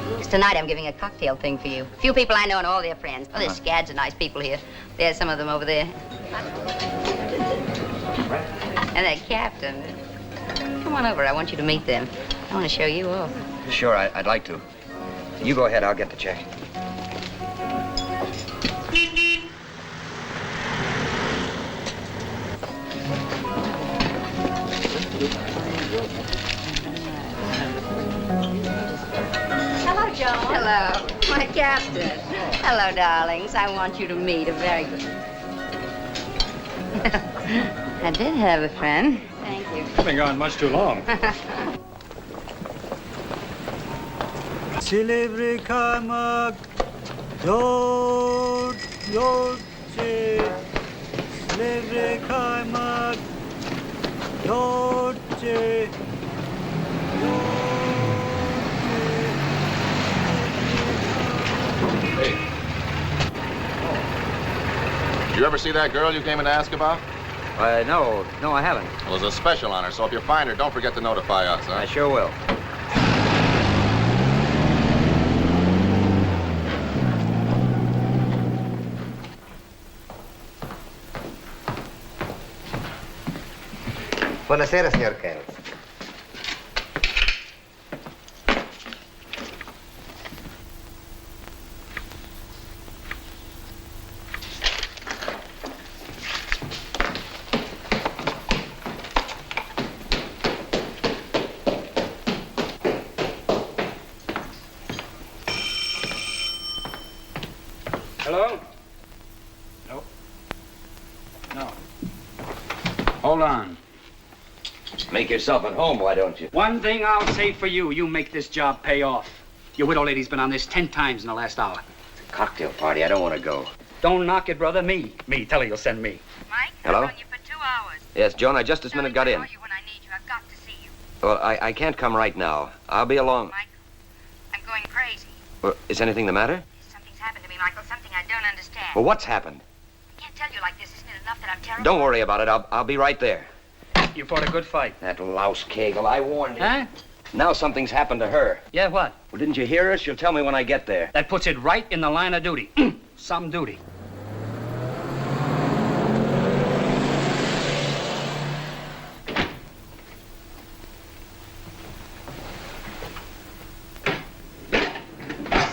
Because tonight I'm giving a cocktail thing for you. A few people I know and all their friends. Oh, there's scads of nice people here. There's some of them over there. And that captain. Come on over. I want you to meet them. I want to show you off. Sure, I'd like to. You go ahead. I'll get the check. Hello, Joan. Hello, my captain. Hello, darlings. I want you to meet a very good... I did have a friend. Thank you. You've been gone much too long. Silivri kaymak, yoğurt, yoğurtçı. Silivri kaymak, yoğurtçı. Did you ever see that girl you came in to ask about? No, I haven't. Well, there's a special on her, so if you find her, don't forget to notify us, huh? I sure will. Buonasera, signor Kells. Hello? No. No. Hold on. Make yourself at home, why don't you? One thing I'll say for you, you make this job pay off. Your widow lady's been on this 10 times in the last hour. It's a cocktail party. I don't want to go. Don't knock it, brother. Me. Tell her you'll send me. Mike, Hello? I've known you for 2 hours. Yes, Joan, I just this minute got in. I'll call you when I need you. I've got to see you. Well, I can't come right now. I'll be along. Mike, I'm going crazy. Well, is anything the matter? Something's happened to me, Michael. Something I don't understand. Well, what's happened? I can't tell you like this. Isn't it enough that I'm terrible? Don't worry about it. I'll be right there. You fought a good fight. That louse Kegel, I warned you. Huh? Now something's happened to her. Yeah, what? Well, didn't you hear her? She'll tell me when I get there. That puts it right in the line of duty. Some duty.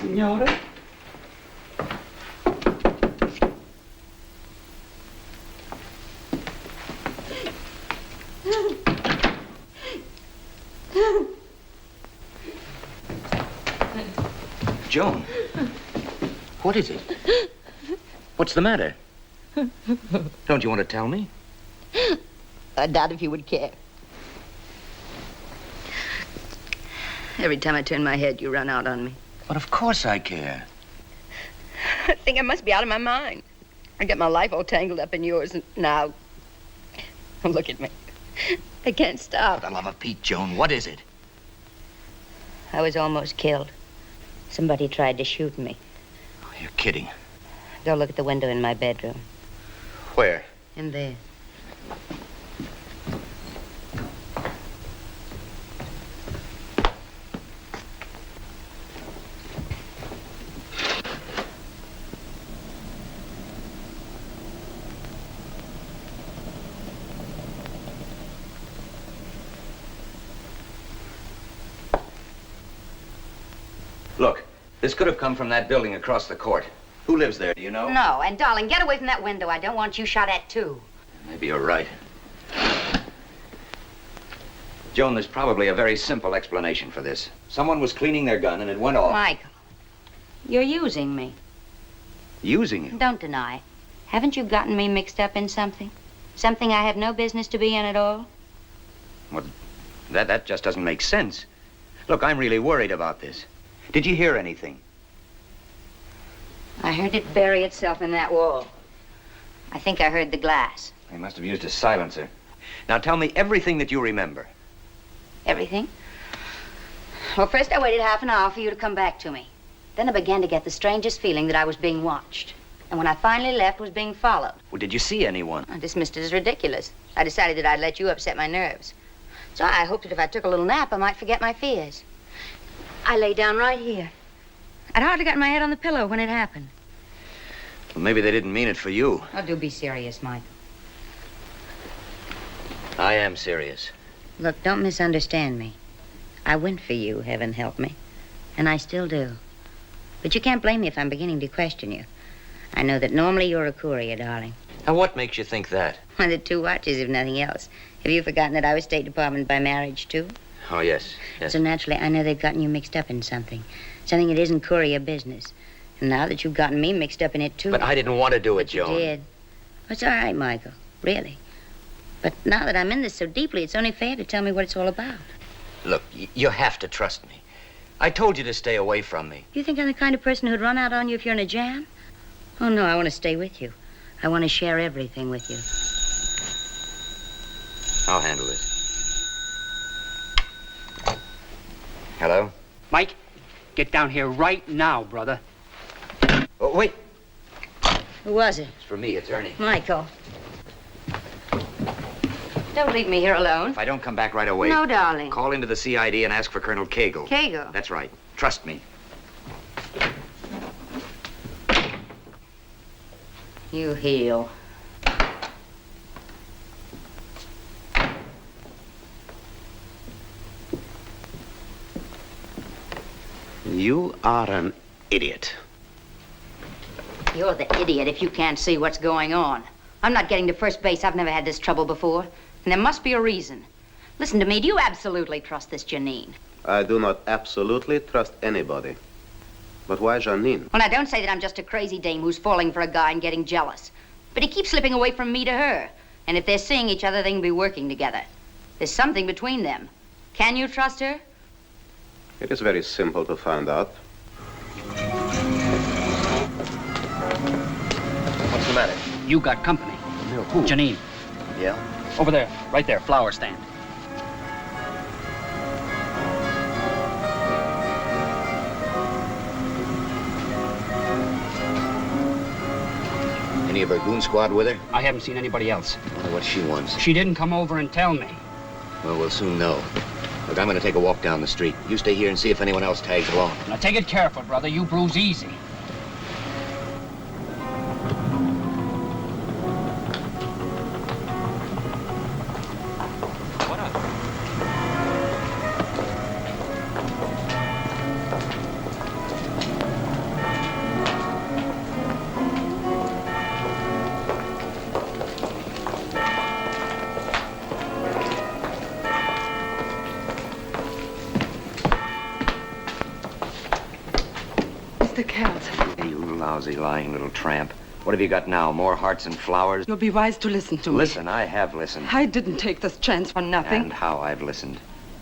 Signora? Joan, what is it? What's the matter? Don't you want to tell me? I doubt if you would care. Every time I turn my head, you run out on me. But of course I care. I think I must be out of my mind. I get my life all tangled up in yours, and now... Oh, look at me. I can't stop. For the love of Pete, Joan, what is it? I was almost killed. Somebody tried to shoot me. Oh, you're kidding. Go look at the window in my bedroom. Where? In there. Look, this could have come from that building across the court. Who lives there, do you know? No, and darling, get away from that window. I don't want you shot at, too. Maybe you're right. Joan, there's probably a very simple explanation for this. Someone was cleaning their gun and it went off. Michael, you're using me. Using you? Don't deny it. Haven't you gotten me mixed up in something? Something I have no business to be in at all? Well, that just doesn't make sense. Look, I'm really worried about this. Did you hear anything? I heard it bury itself in that wall. I think I heard the glass. They must have used a silencer. Now tell me everything that you remember. Everything? Well, first I waited half an hour for you to come back to me. Then I began to get the strangest feeling that I was being watched. And when I finally left, was being followed. Well, did you see anyone? I dismissed it as ridiculous. I decided that I'd let you upset my nerves. So I hoped that if I took a little nap, I might forget my fears. I lay down right here. I'd hardly gotten my head on the pillow when it happened. Well, maybe they didn't mean it for you. Oh, do be serious, Mike. I am serious. Look, don't misunderstand me. I went for you, heaven help me. And I still do. But you can't blame me if I'm beginning to question you. I know that normally you're a courier, darling. Now, what makes you think that? Well, the 2 watches, if nothing else. Have you forgotten that I was State Department by marriage, too? Oh, yes. So naturally, I know they've gotten you mixed up in something. Something that isn't courier business. And now that you've gotten me mixed up in it, too. But I didn't want to do it, But you Joan. did. It's all right, Michael. Really. But now that I'm in this so deeply, it's only fair to tell me what it's all about. Look, you have to trust me. I told you to stay away from me. You think I'm the kind of person who'd run out on you if you're in a jam? Oh, no, I want to stay with you. I want to share everything with you. I'll handle this. Hello? Mike, get down here right now, brother. Oh, wait. Who was it? It's for me. It's Ernie. Michael. Don't leave me here alone. If I don't come back right away... No, darling. Call into the CID and ask for Colonel Cagle. Cagle? That's right. Trust me. You heal. You are an idiot. You're the idiot if you can't see what's going on. I'm not getting to first base. I've never had this trouble before. And there must be a reason. Listen to me. Do you absolutely trust this Janine? I do not absolutely trust anybody. But why Janine? Well, now, don't say that I'm just a crazy dame who's falling for a guy and getting jealous. But he keeps slipping away from me to her. And if they're seeing each other, they can be working together. There's something between them. Can you trust her? It is very simple to find out. What's the matter? You got company. No, who? Janine. Yeah? Over there, right there, flower stand. Any of her goon squad with her? I haven't seen anybody else. I wonder what she wants. She didn't come over and tell me. Well, we'll soon know. Look, I'm going to take a walk down the street. You stay here and see if anyone else tags along. Now, take it careful, brother. You bruise easy. Mr. Kels, Hey, you lousy, lying little tramp. What have you got now? More hearts and flowers? you'll be wise to listen to me. Listen, I have listened. I didn't take this chance for nothing. And how I've listened.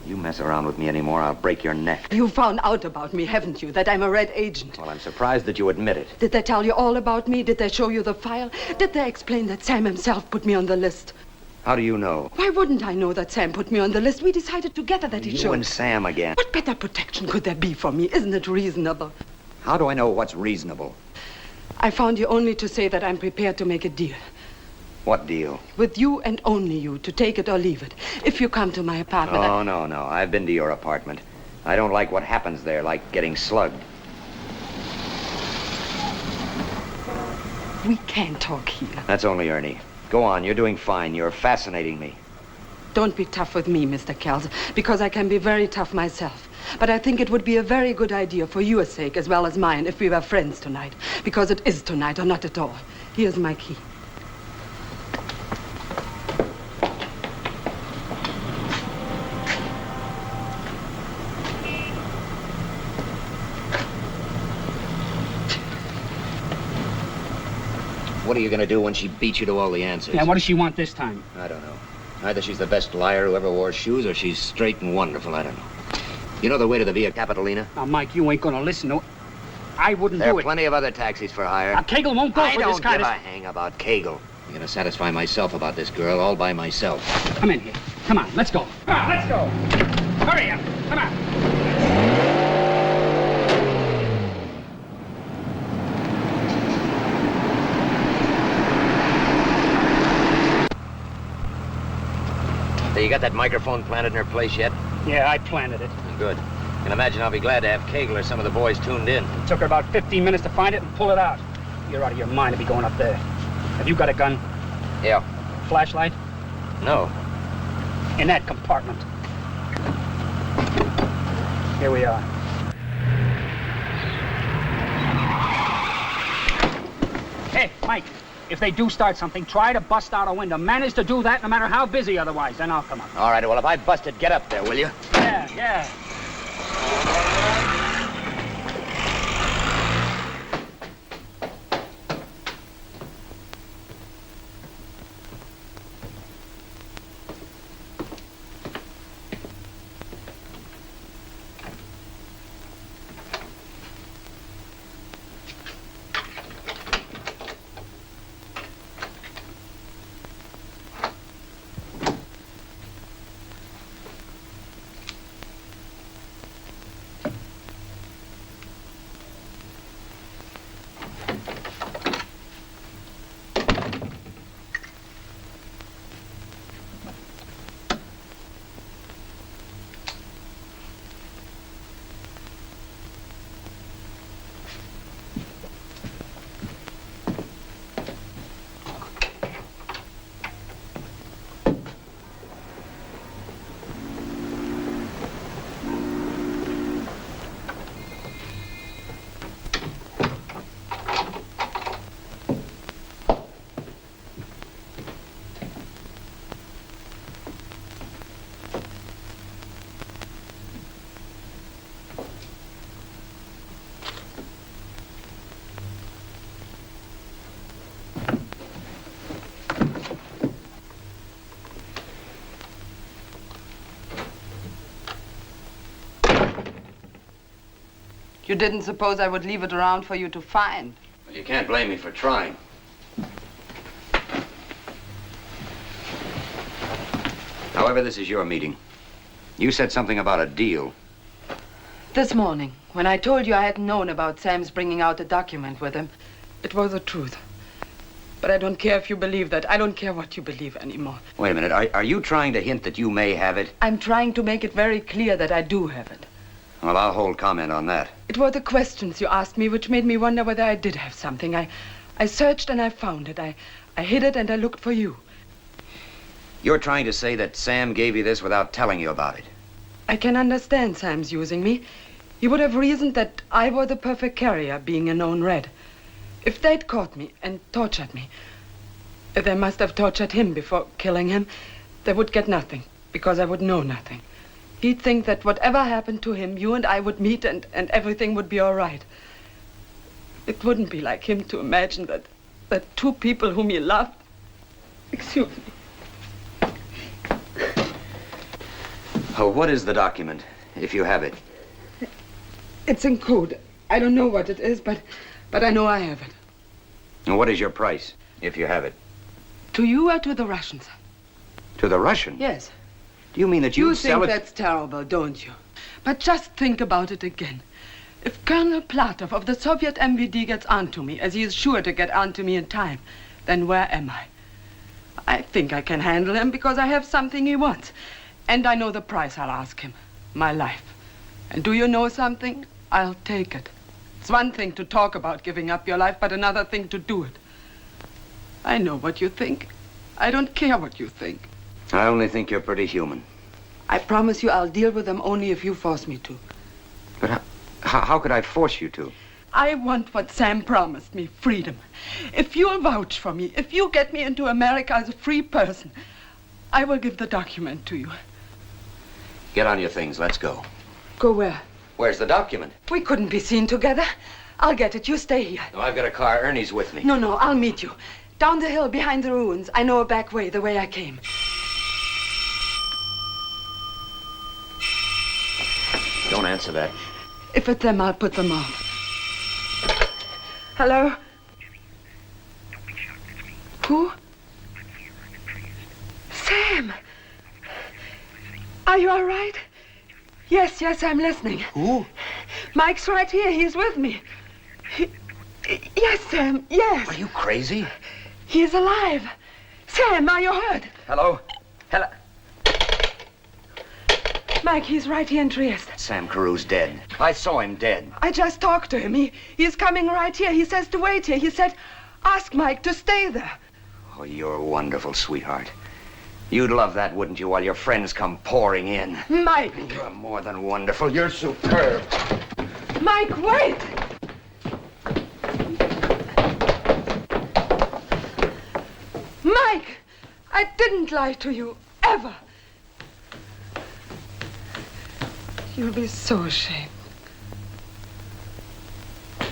You mess around with me anymore, I'll break your neck. You found out about me, haven't you? That I'm a red agent. Well, I'm surprised that you admit it. Did they tell you all about me? Did they show you the file? Did they explain that Sam himself put me on the list? How do you know? Why wouldn't I know that Sam put me on the list? We decided together that he should. You and Sam again. What better protection could there be for me? Isn't it reasonable? How do I know what's reasonable? I found you only to say that I'm prepared to make a deal. What deal? With you and only you, to take it or leave it. If you come to my apartment... Oh, no. I've been to your apartment. I don't like what happens there, like getting slugged. We can't talk here. That's only Ernie. Go on, you're doing fine. You're fascinating me. Don't be tough with me, Mr. Kells, because I can be very tough myself. But I think it would be a very good idea for your sake as well as mine if we were friends tonight. Because it is tonight or not at all. Here's my key. What are you going to do when she beats you to all the answers? Yeah, what does she want this time? I don't know. Either she's the best liar who ever wore shoes, or she's straight and wonderful. I don't know. You know the way to the Via Capitolina? Now, Mike, you ain't gonna listen to... I wouldn't There do are it. plenty of other taxis for hire. Now, Cagle won't go for this kind I don't give of... a hang about Cagle. I'm going to satisfy myself about this girl all by myself. Come in here. Come on, let's go. Let's go. Hurry up. Come on. So you got that microphone planted in her place yet? Yeah, I planted it. Good. I can imagine I'll be glad to have Cagle or some of the boys tuned in. It took her about 15 minutes to find it and pull it out. You're out of your mind to be going up there. Have you got a gun? Yeah. Flashlight? No. In that compartment. Here we are. Hey, Mike. If they do start something, try to bust out a window. Manage to do that no matter how busy otherwise, then I'll come up. All right, well, if I bust it, get up there, will you? Yeah. You didn't suppose I would leave it around for you to find? Well, you can't blame me for trying. However, this is your meeting. You said something about a deal. This morning, when I told you I hadn't known about Sam's bringing out a document with him, it was the truth. But I don't care if you believe that. I don't care what you believe anymore. Wait a minute. Are you trying to hint that you may have it? I'm trying to make it very clear that I do have it. Well, I'll hold comment on that. It were the questions you asked me which made me wonder whether I did have something. I searched and I found it. I hid it and I looked for you. You're trying to say that Sam gave you this without telling you about it? I can understand Sam's using me. He would have reasoned that I were the perfect carrier, being a known red. If they'd caught me and tortured me, they must have tortured him before killing him. They would get nothing, because I would know nothing. He'd think that whatever happened to him, you and I would meet and everything would be all right. It wouldn't be like him to imagine that two people whom he loved... Excuse me. Oh, what is the document, if you have it? It's in code. I don't know what it is, but I know I have it. And what is your price, if you have it? To you or to the Russians? To the Russian? Yes. Do you mean that you'd sell it? You think that's terrible, don't you? But just think about it again. If Colonel Platov of the Soviet MVD gets onto me, as he is sure to get onto me in time, then where am I? I think I can handle him because I have something he wants. And I know the price I'll ask him. My life. And do you know something? I'll take it. It's one thing to talk about giving up your life, but another thing to do it. I know what you think. I don't care what you think. I only think you're pretty human. I promise you I'll deal with them only if you force me to. But how could I force you to? I want what Sam promised me, freedom. If you'll vouch for me, if you get me into America as a free person, I will give the document to you. Get on your things. Let's go. Go where? Where's the document? We couldn't be seen together. I'll get it. You stay here. No, I've got a car. Ernie's with me. No, I'll meet you. Down the hill behind the ruins. I know a back way, the way I came. Don't answer that. If it's them, I'll put them off. Hello? Who? Sam! Are you all right? Yes, I'm listening. Who? Mike's right here. He's with me. Yes, Sam, yes. Are you crazy? He's alive. Sam, are you hurt? Hello? Mike, he's right here in Trieste. Sam Carew's dead. I saw him dead. I just talked to him. He's coming right here. He says to wait here. He said, ask Mike to stay there. Oh, you're wonderful, sweetheart. You'd love that, wouldn't you, while your friends come pouring in? Mike! You're more than wonderful. You're superb. Mike, wait! I didn't lie to you, ever. You'll be so ashamed. The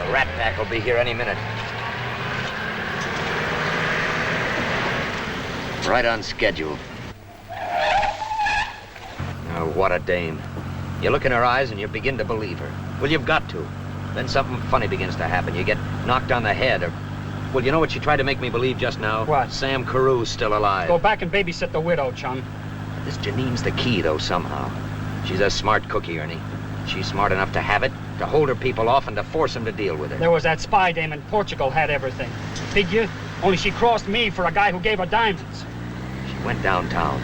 rat pack will be here any minute. Right on schedule. Oh, what a dame. You look in her eyes and you begin to believe her. Well, you've got to. Then something funny begins to happen. You get knocked on the head or... Well, you know what she tried to make me believe just now? What? Sam Carew's still alive. Go back and babysit the widow, chum. This Janine's the key, though, somehow. She's a smart cookie, Ernie. She's smart enough to have it, to hold her people off, and to force them to deal with her. There was that spy dame in Portugal had everything. Figure? Only she crossed me for a guy who gave her diamonds. She went downtown.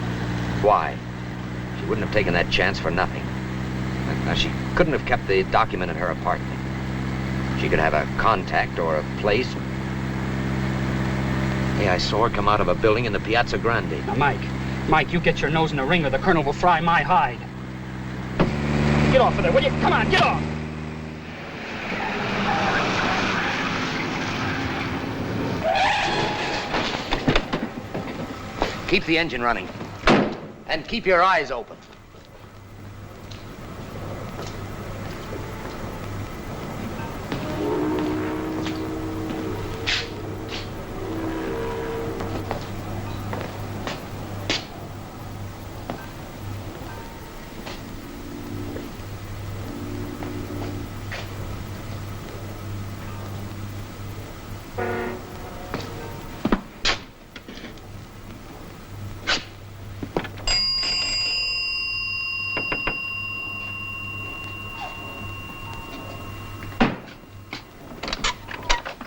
Why? She wouldn't have taken that chance for nothing. Now, she couldn't have kept the document in her apartment. She could have a contact or a place. Hey, I saw her come out of a building in the Piazza Grande. Now, Mike, you get your nose in the ring or the colonel will fry my hide. Get off of there, will you? Come on, get off! Keep the engine running. And keep your eyes open.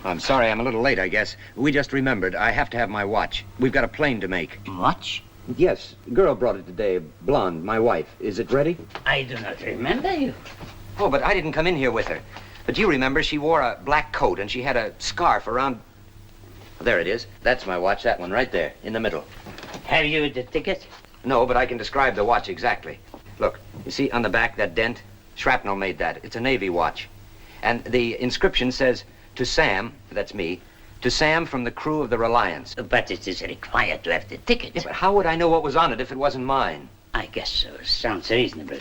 I'm sorry, I'm a little late, I guess. We just remembered. I have to have my watch. We've got a plane to make. Watch? Yes. Girl brought it today. Blonde, my wife. Is it ready? I do not remember you. Oh, but I didn't come in here with her. But you remember she wore a black coat and she had a scarf around... There it is. That's my watch, that one right there, in the middle. Have you the ticket? No, but I can describe the watch exactly. Look, you see on the back, that dent? Shrapnel made that. It's a Navy watch. And the inscription says... To Sam, that's me, to Sam from the crew of the Reliance. But it is required to have the ticket. Yeah, but how would I know what was on it if it wasn't mine? I guess so. Sounds reasonable.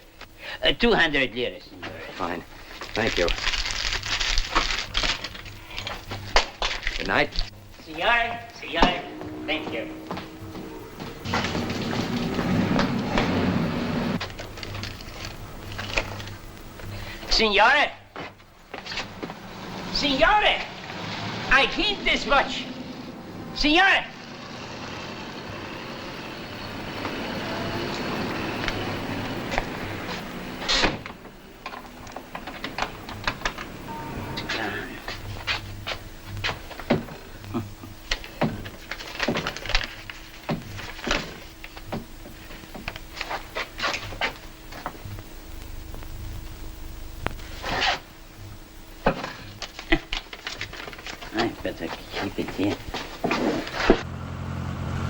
200 liras. Fine. Thank you. Good night. Signore. Thank you. Signore! Signore! I hint this much. Signore!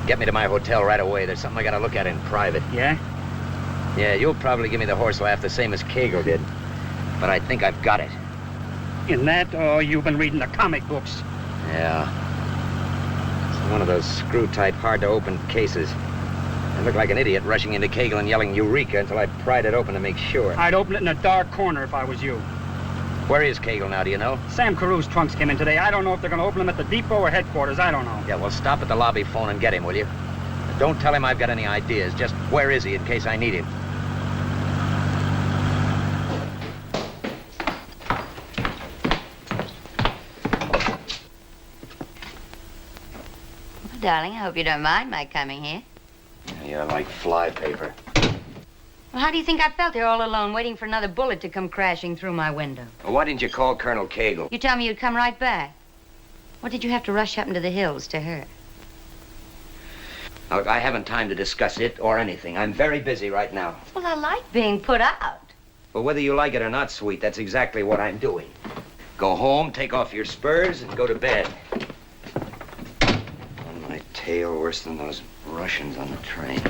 Get me to my hotel right away. There's something I gotta look at in private. Yeah? Yeah, you'll probably give me the horse laugh the same as Kegel did. But I think I've got it. In that, or you've been reading the comic books? Yeah. It's one of those screw-type, hard-to-open cases. I looked like an idiot rushing into Kegel and yelling Eureka until I pried it open to make sure. I'd open it in a dark corner if I was you. Where is Kegel now, do you know? Sam Carew's trunks came in today. I don't know if they're going to open them at the depot or headquarters. I don't know. Yeah, well, stop at the lobby phone and get him, will you? Don't tell him I've got any ideas. Just where is he in case I need him? Well, darling, I hope you don't mind my coming here. You're like fly paper. Well, how do you think I felt here all alone, waiting for another bullet to come crashing through my window? Well, why didn't you call Colonel Kegel? You tell me you'd come right back. What did you have to rush up into the hills to her? Look, I haven't time to discuss it or anything. I'm very busy right now. Well, I like being put out. Well, whether you like it or not, sweet, that's exactly what I'm doing. Go home, take off your spurs, and go to bed. On my tail, worse than those Russians on the train.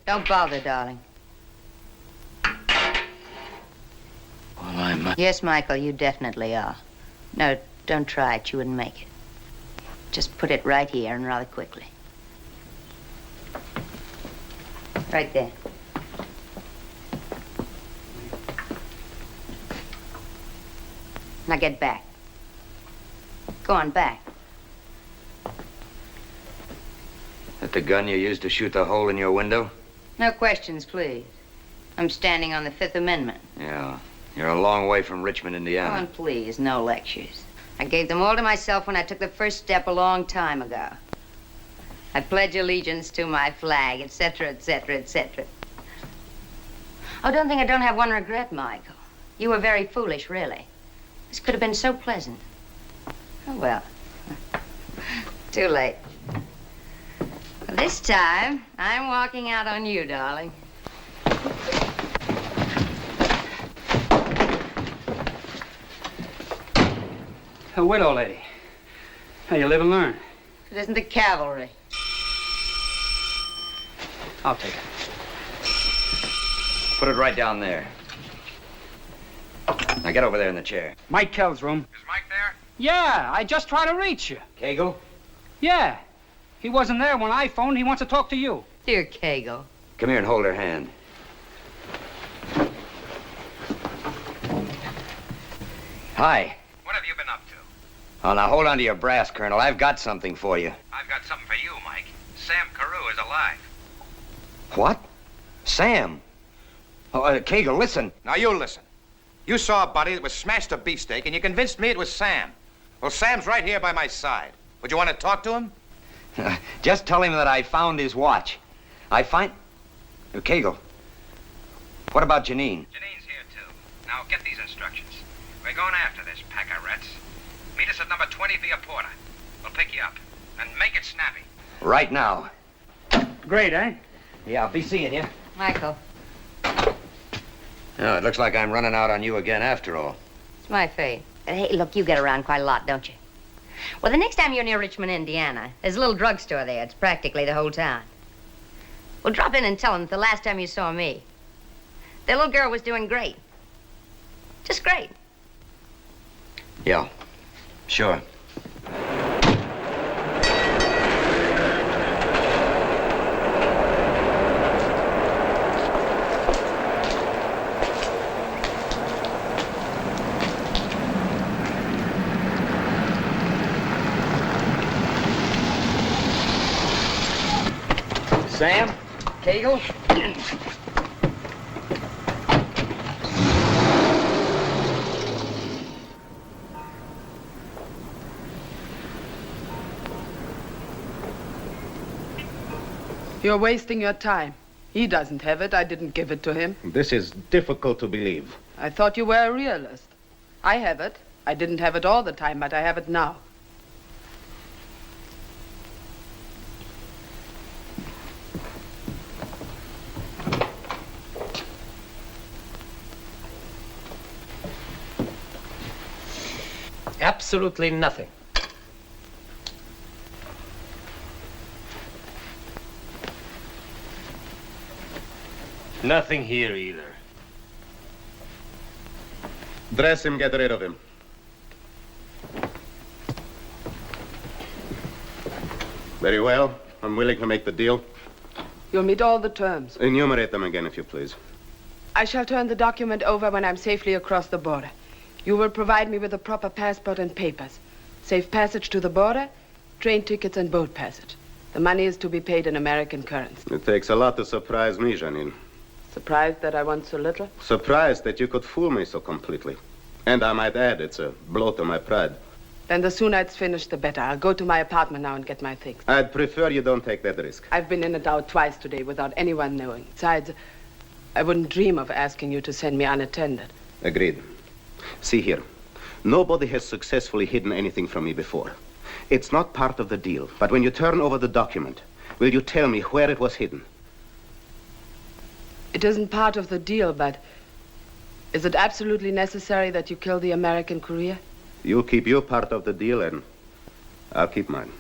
Don't bother, darling. Well, I'm... Yes, Michael, you definitely are. No, don't try it. You wouldn't make it. Just put it right here and rather quickly. Right there. Now get back. Go on, back. That the gun you used to shoot the hole in your window? No questions, please. I'm standing on the Fifth Amendment. Yeah. You're a long way from Richmond, Indiana. Go on, please. No lectures. I gave them all to myself when I took the first step a long time ago. I pledge allegiance to my flag, etc., etc., etc. Oh, don't think I don't have one regret, Michael. You were very foolish, really. This could have been so pleasant. Oh, well. Too late. This time, I'm walking out on you, darling. A widow lady. How you live and learn. It isn't the cavalry. I'll take it. Put it right down there. Now get over there in the chair. Mike Kell's room. Is Mike there? Yeah, I just tried to reach you. Cagle? Yeah. He wasn't there when I phoned. He wants to talk to you. Dear Cagle. Come here and hold her hand. Hi. What have you been up to? Oh, now hold on to your brass, Colonel. I've got something for you. I've got something for you, Mike. Sam Carew is alive. What? Sam? Oh, Cagle, listen. Now you listen. You saw a body that was smashed to beefsteak, and you convinced me it was Sam. Well, Sam's right here by my side. Would you want to talk to him? Just tell him that I found his watch. Cagle, what about Janine? Janine's here, too. Now, get these instructions. We're going after this pack of rats. Meet us at number 20 Via Porta. We'll pick you up. And make it snappy. Right now. Great, eh? Yeah, I'll be seeing you. Michael. Oh, it looks like I'm running out on you again after all. It's my fate. Hey, look, you get around quite a lot, don't you? Well, the next time you're near Richmond, Indiana, there's a little drugstore there. It's practically the whole town. Well, drop in and tell them that the last time you saw me, the little girl was doing great. Just great. Yeah, sure. Sam? Cagle? You're wasting your time. He doesn't have it. I didn't give it to him. This is difficult to believe. I thought you were a realist. I have it. I didn't have it all the time, but I have it now. Absolutely nothing. Nothing here either. Dress him, get rid of him. Very well. I'm willing to make the deal. You'll meet all the terms. Enumerate them again, if you please. I shall turn the document over when I'm safely across the border. You will provide me with a proper passport and papers. Safe passage to the border, train tickets and boat passage. The money is to be paid in American currency. It takes a lot to surprise me, Janine. Surprised that I want so little? Surprised that you could fool me so completely. And I might add, it's a blow to my pride. Then the sooner it's finished, the better. I'll go to my apartment now and get my things. I'd prefer you don't take that risk. I've been in and out twice today without anyone knowing. Besides, I wouldn't dream of asking you to send me unattended. Agreed. See here. Nobody has successfully hidden anything from me before. It's not part of the deal. But when you turn over the document, will you tell me where it was hidden? It isn't part of the deal, but is it absolutely necessary that you kill the American courier? You keep your part of the deal, and I'll keep mine.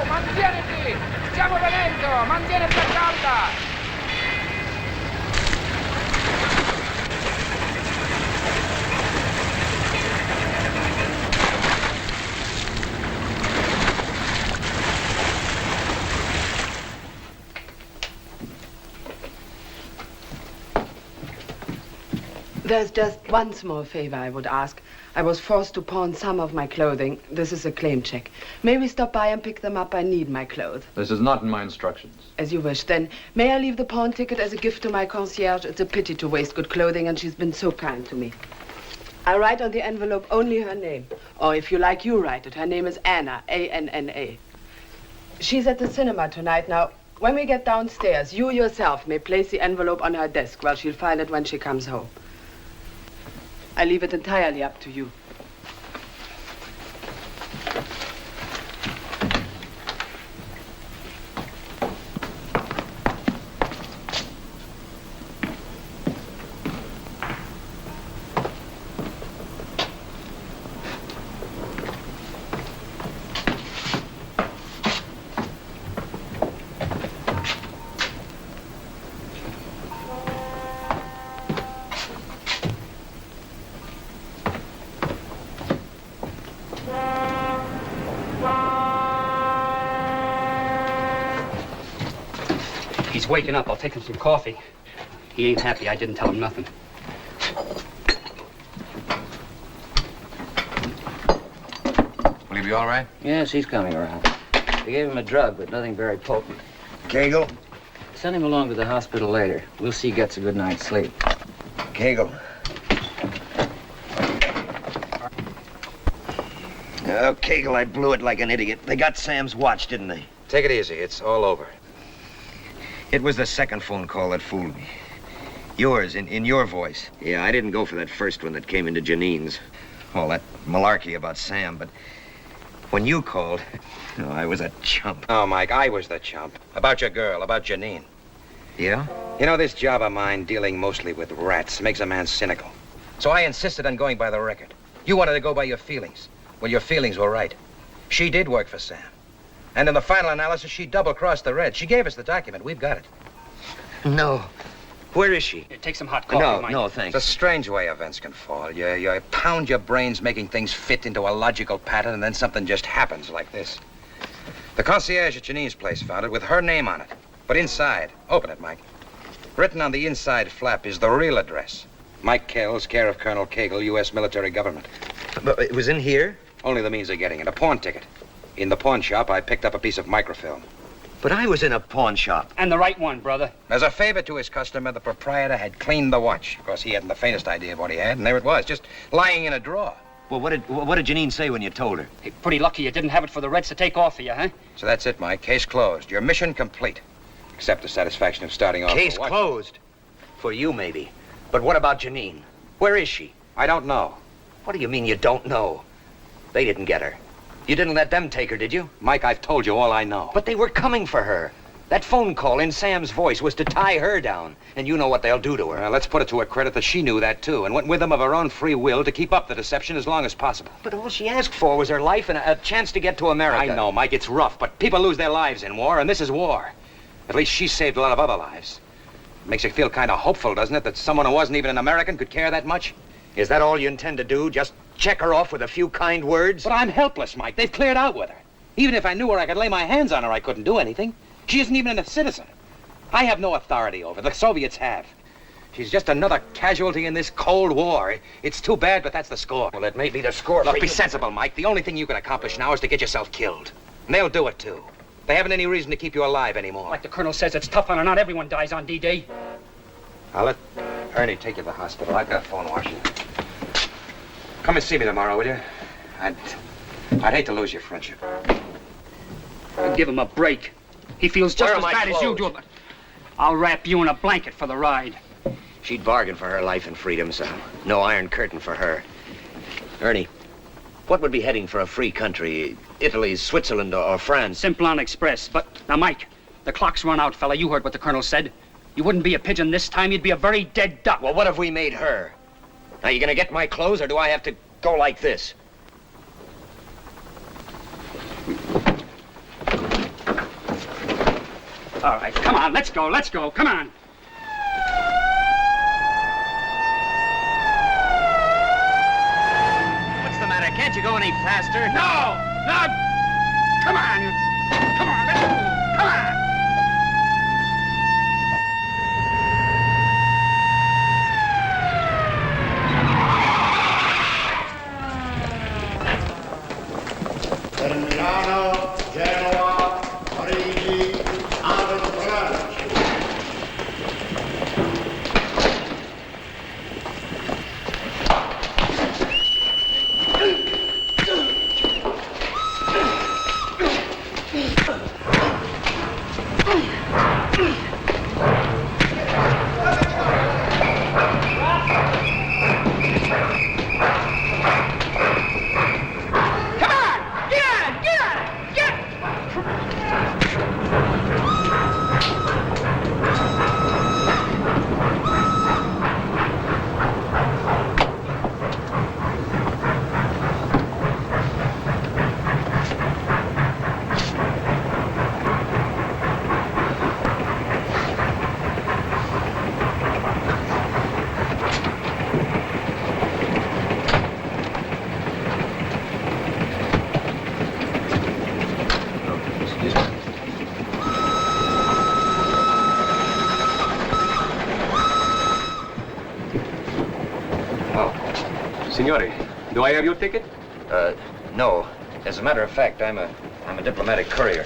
mantieniti! Stiamo venendo! Mantieniti a calda! There's just one small favor I would ask. I was forced to pawn some of my clothing. This is a claim check. May we stop by and pick them up? I need my clothes. This is not in my instructions. As you wish. Then, may I leave the pawn ticket as a gift to my concierge? It's a pity to waste good clothing, and she's been so kind to me. I write on the envelope only her name. Or if you like, you write it. Her name is Anna, A-N-N-A. She's at the cinema tonight. Now, when we get downstairs, you yourself may place the envelope on her desk. Well, she'll find it when she comes home. I leave it entirely up to you. He's waking up. I'll take him some coffee. He ain't happy. I didn't tell him nothing. Will he be all right? Yes, he's coming around. They gave him a drug, but nothing very potent. Kegel? Send him along to the hospital later. We'll see he gets a good night's sleep. Kegel. Oh, Kegel, I blew it like an idiot. They got Sam's watch, didn't they? Take it easy. It's all over. It was the second phone call that fooled me. Yours, in your voice. Yeah, I didn't go for that first one that came into Janine's. All that malarkey about Sam, but when you called, oh, I was a chump. Oh, Mike, I was the chump. About your girl, about Janine. Yeah? You know, this job of mine, dealing mostly with rats, makes a man cynical. So I insisted on going by the record. You wanted to go by your feelings. Well, your feelings were right. She did work for Sam. And in the final analysis, she double-crossed the Reds. She gave us the document. We've got it. No. Where is she? Take some hot coffee, Mike. No, thanks. It's a strange way events can fall. You pound your brains making things fit into a logical pattern, and then something just happens like this. The concierge at Janine's place found it with her name on it. But inside, open it, Mike. Written on the inside flap is the real address. Mike Kells, care of Colonel Kegel, U.S. military government. But it was in here? Only the means of getting it. A pawn ticket. In the pawn shop, I picked up a piece of microfilm. But I was in a pawn shop. And the right one, brother. As a favor to his customer, the proprietor had cleaned the watch. Of course, he hadn't the faintest idea of what he had, and there it was, just lying in a drawer. Well, what did Janine say when you told her? Hey, pretty lucky you didn't have it for the Reds to take off of you, huh? So that's it, Mike. Case closed. Your mission complete. Except the satisfaction of starting off. Case closed? For you, maybe. But what about Janine? Where is she? I don't know. What do you mean you don't know? They didn't get her. You didn't let them take her, did you? Mike, I've told you all I know. But they were coming for her. That phone call in Sam's voice was to tie her down. And you know what they'll do to her. Well, let's put it to her credit that she knew that, too, and went with them of her own free will to keep up the deception as long as possible. But all she asked for was her life and a chance to get to America. I know, Mike, it's rough, but people lose their lives in war, and this is war. At least she saved a lot of other lives. It makes you feel kind of hopeful, doesn't it, that someone who wasn't even an American could care that much? Is that all you intend to do? Just check her off with a few kind words? But I'm helpless, Mike. They've cleared out with her. Even if I knew where I could lay my hands on her, I couldn't do anything. She isn't even a citizen. I have no authority over her. The Soviets have. She's just another casualty in this Cold War. It's too bad, but that's the score. Well, it may be the score. Look, be sensible, Mike. The only thing you can accomplish now is to get yourself killed. And they'll do it, too. They haven't any reason to keep you alive anymore. Like the colonel says, it's tough on her. Not everyone dies on D-Day. I'll let Ernie take you to the hospital. I've got phone washing. Come and see me tomorrow, will you? I'd hate to lose your friendship. Give him a break. He feels just as bad as you do, but I'll wrap you in a blanket for the ride. She'd bargained for her life and freedom, so no iron curtain for her. Ernie, what would be heading for a free country? Italy, Switzerland, or France? Simplon Express. But, now, Mike, the clock's run out, fella. You heard what the colonel said. You wouldn't be a pigeon this time. You'd be a very dead duck. Well, what have we made her? Now, you gonna get my clothes, or do I have to go like this? All right, come on, let's go, come on. What's the matter? Can't you go any faster? No! Come on, let's go, come on. Milano, Genoa, Parigi, out of France. Signore, do I have your ticket? No. As a matter of fact, I'm a diplomatic courier.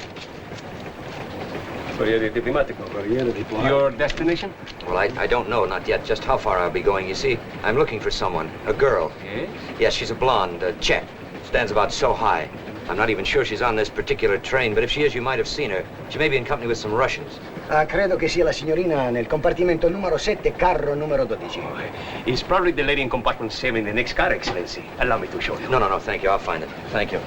Corriere diplomatico, corriere diplomatico. Your destination? Well, I don't know, not yet, just how far I'll be going. You see, I'm looking for someone, a girl. Yes? Yes, she's a blonde, Czech. Stands about so high. I'm not even sure she's on this particular train, but if she is, you might have seen her. She may be in company with some Russians. Credo che sia la signorina nel compartimento numero 7, carro numero 12. It's probably the lady in compartment 7 in the next car, Excellency. Allow me to show you. No, thank you. I'll find it. Thank you.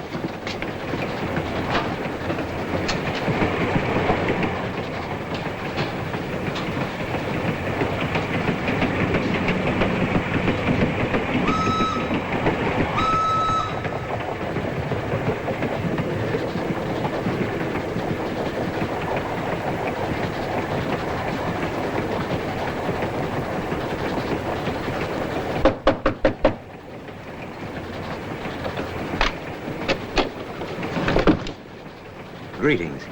Greetings.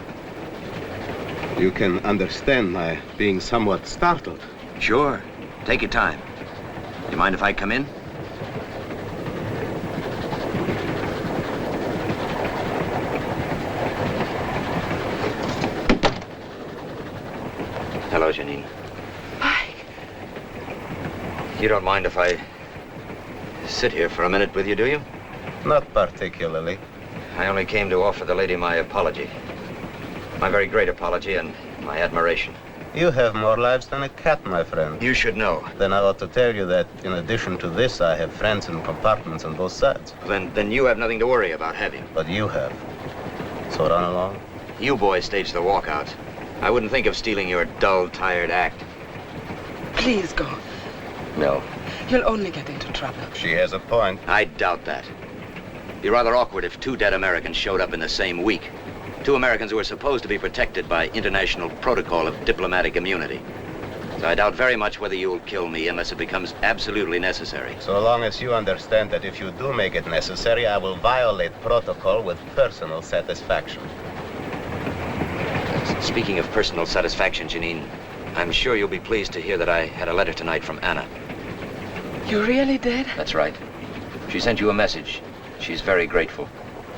You can understand my being somewhat startled. Sure. Take your time. You mind if I come in? Hello, Janine. Mike. You don't mind if I sit here for a minute with you, do you? Not particularly. I only came to offer the lady my apology. My very great apology and my admiration. You have more lives than a cat, my friend. You should know. Then I ought to tell you that in addition to this, I have friends in compartments on both sides. Then you have nothing to worry about, have you? But you have. So run along. You boys stage the walkouts. I wouldn't think of stealing your dull, tired act. Please go. No. You'll only get into trouble. She has a point. I doubt that. It'd be rather awkward if two dead Americans showed up in the same week. Two Americans who are supposed to be protected by international protocol of diplomatic immunity. So I doubt very much whether you'll kill me unless it becomes absolutely necessary. So long as you understand that if you do make it necessary, I will violate protocol with personal satisfaction. Speaking of personal satisfaction, Janine, I'm sure you'll be pleased to hear that I had a letter tonight from Anna. You really did? That's right. She sent you a message. She's very grateful.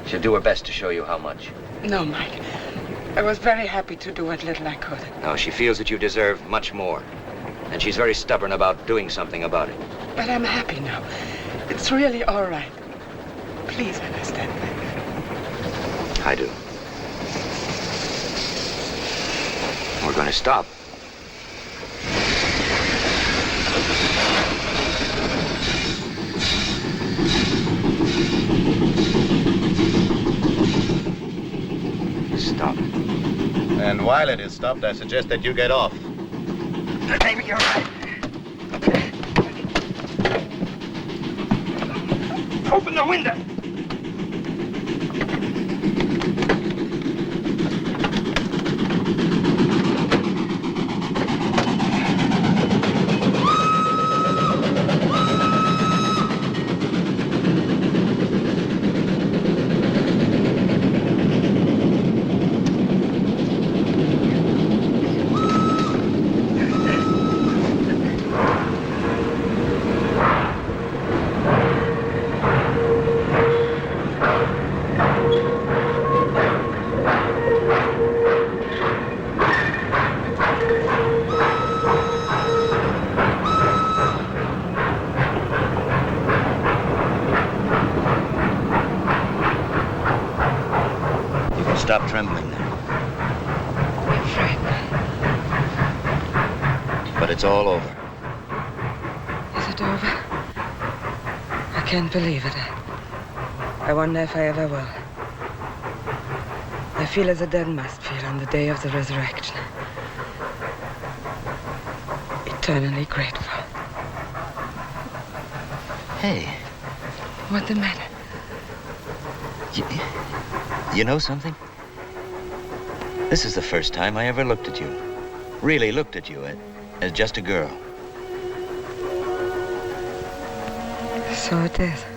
She'll do her best to show you how much. No, Mike. I was very happy to do what little I could. No, she feels that you deserve much more. And she's very stubborn about doing something about it. But I'm happy now. It's really all right. Please understand that. I do. We're going to stop. Stop. And while it is stopped, I suggest that you get off. Maybe you're right. Open the window. it's all over. Is it over? I can't believe it. I wonder if I ever will. I feel as the dead must feel on the day of the resurrection. Eternally grateful. Hey. What's the matter? You know something? This is the first time I ever looked at you. Really looked at you as just a girl. So it is.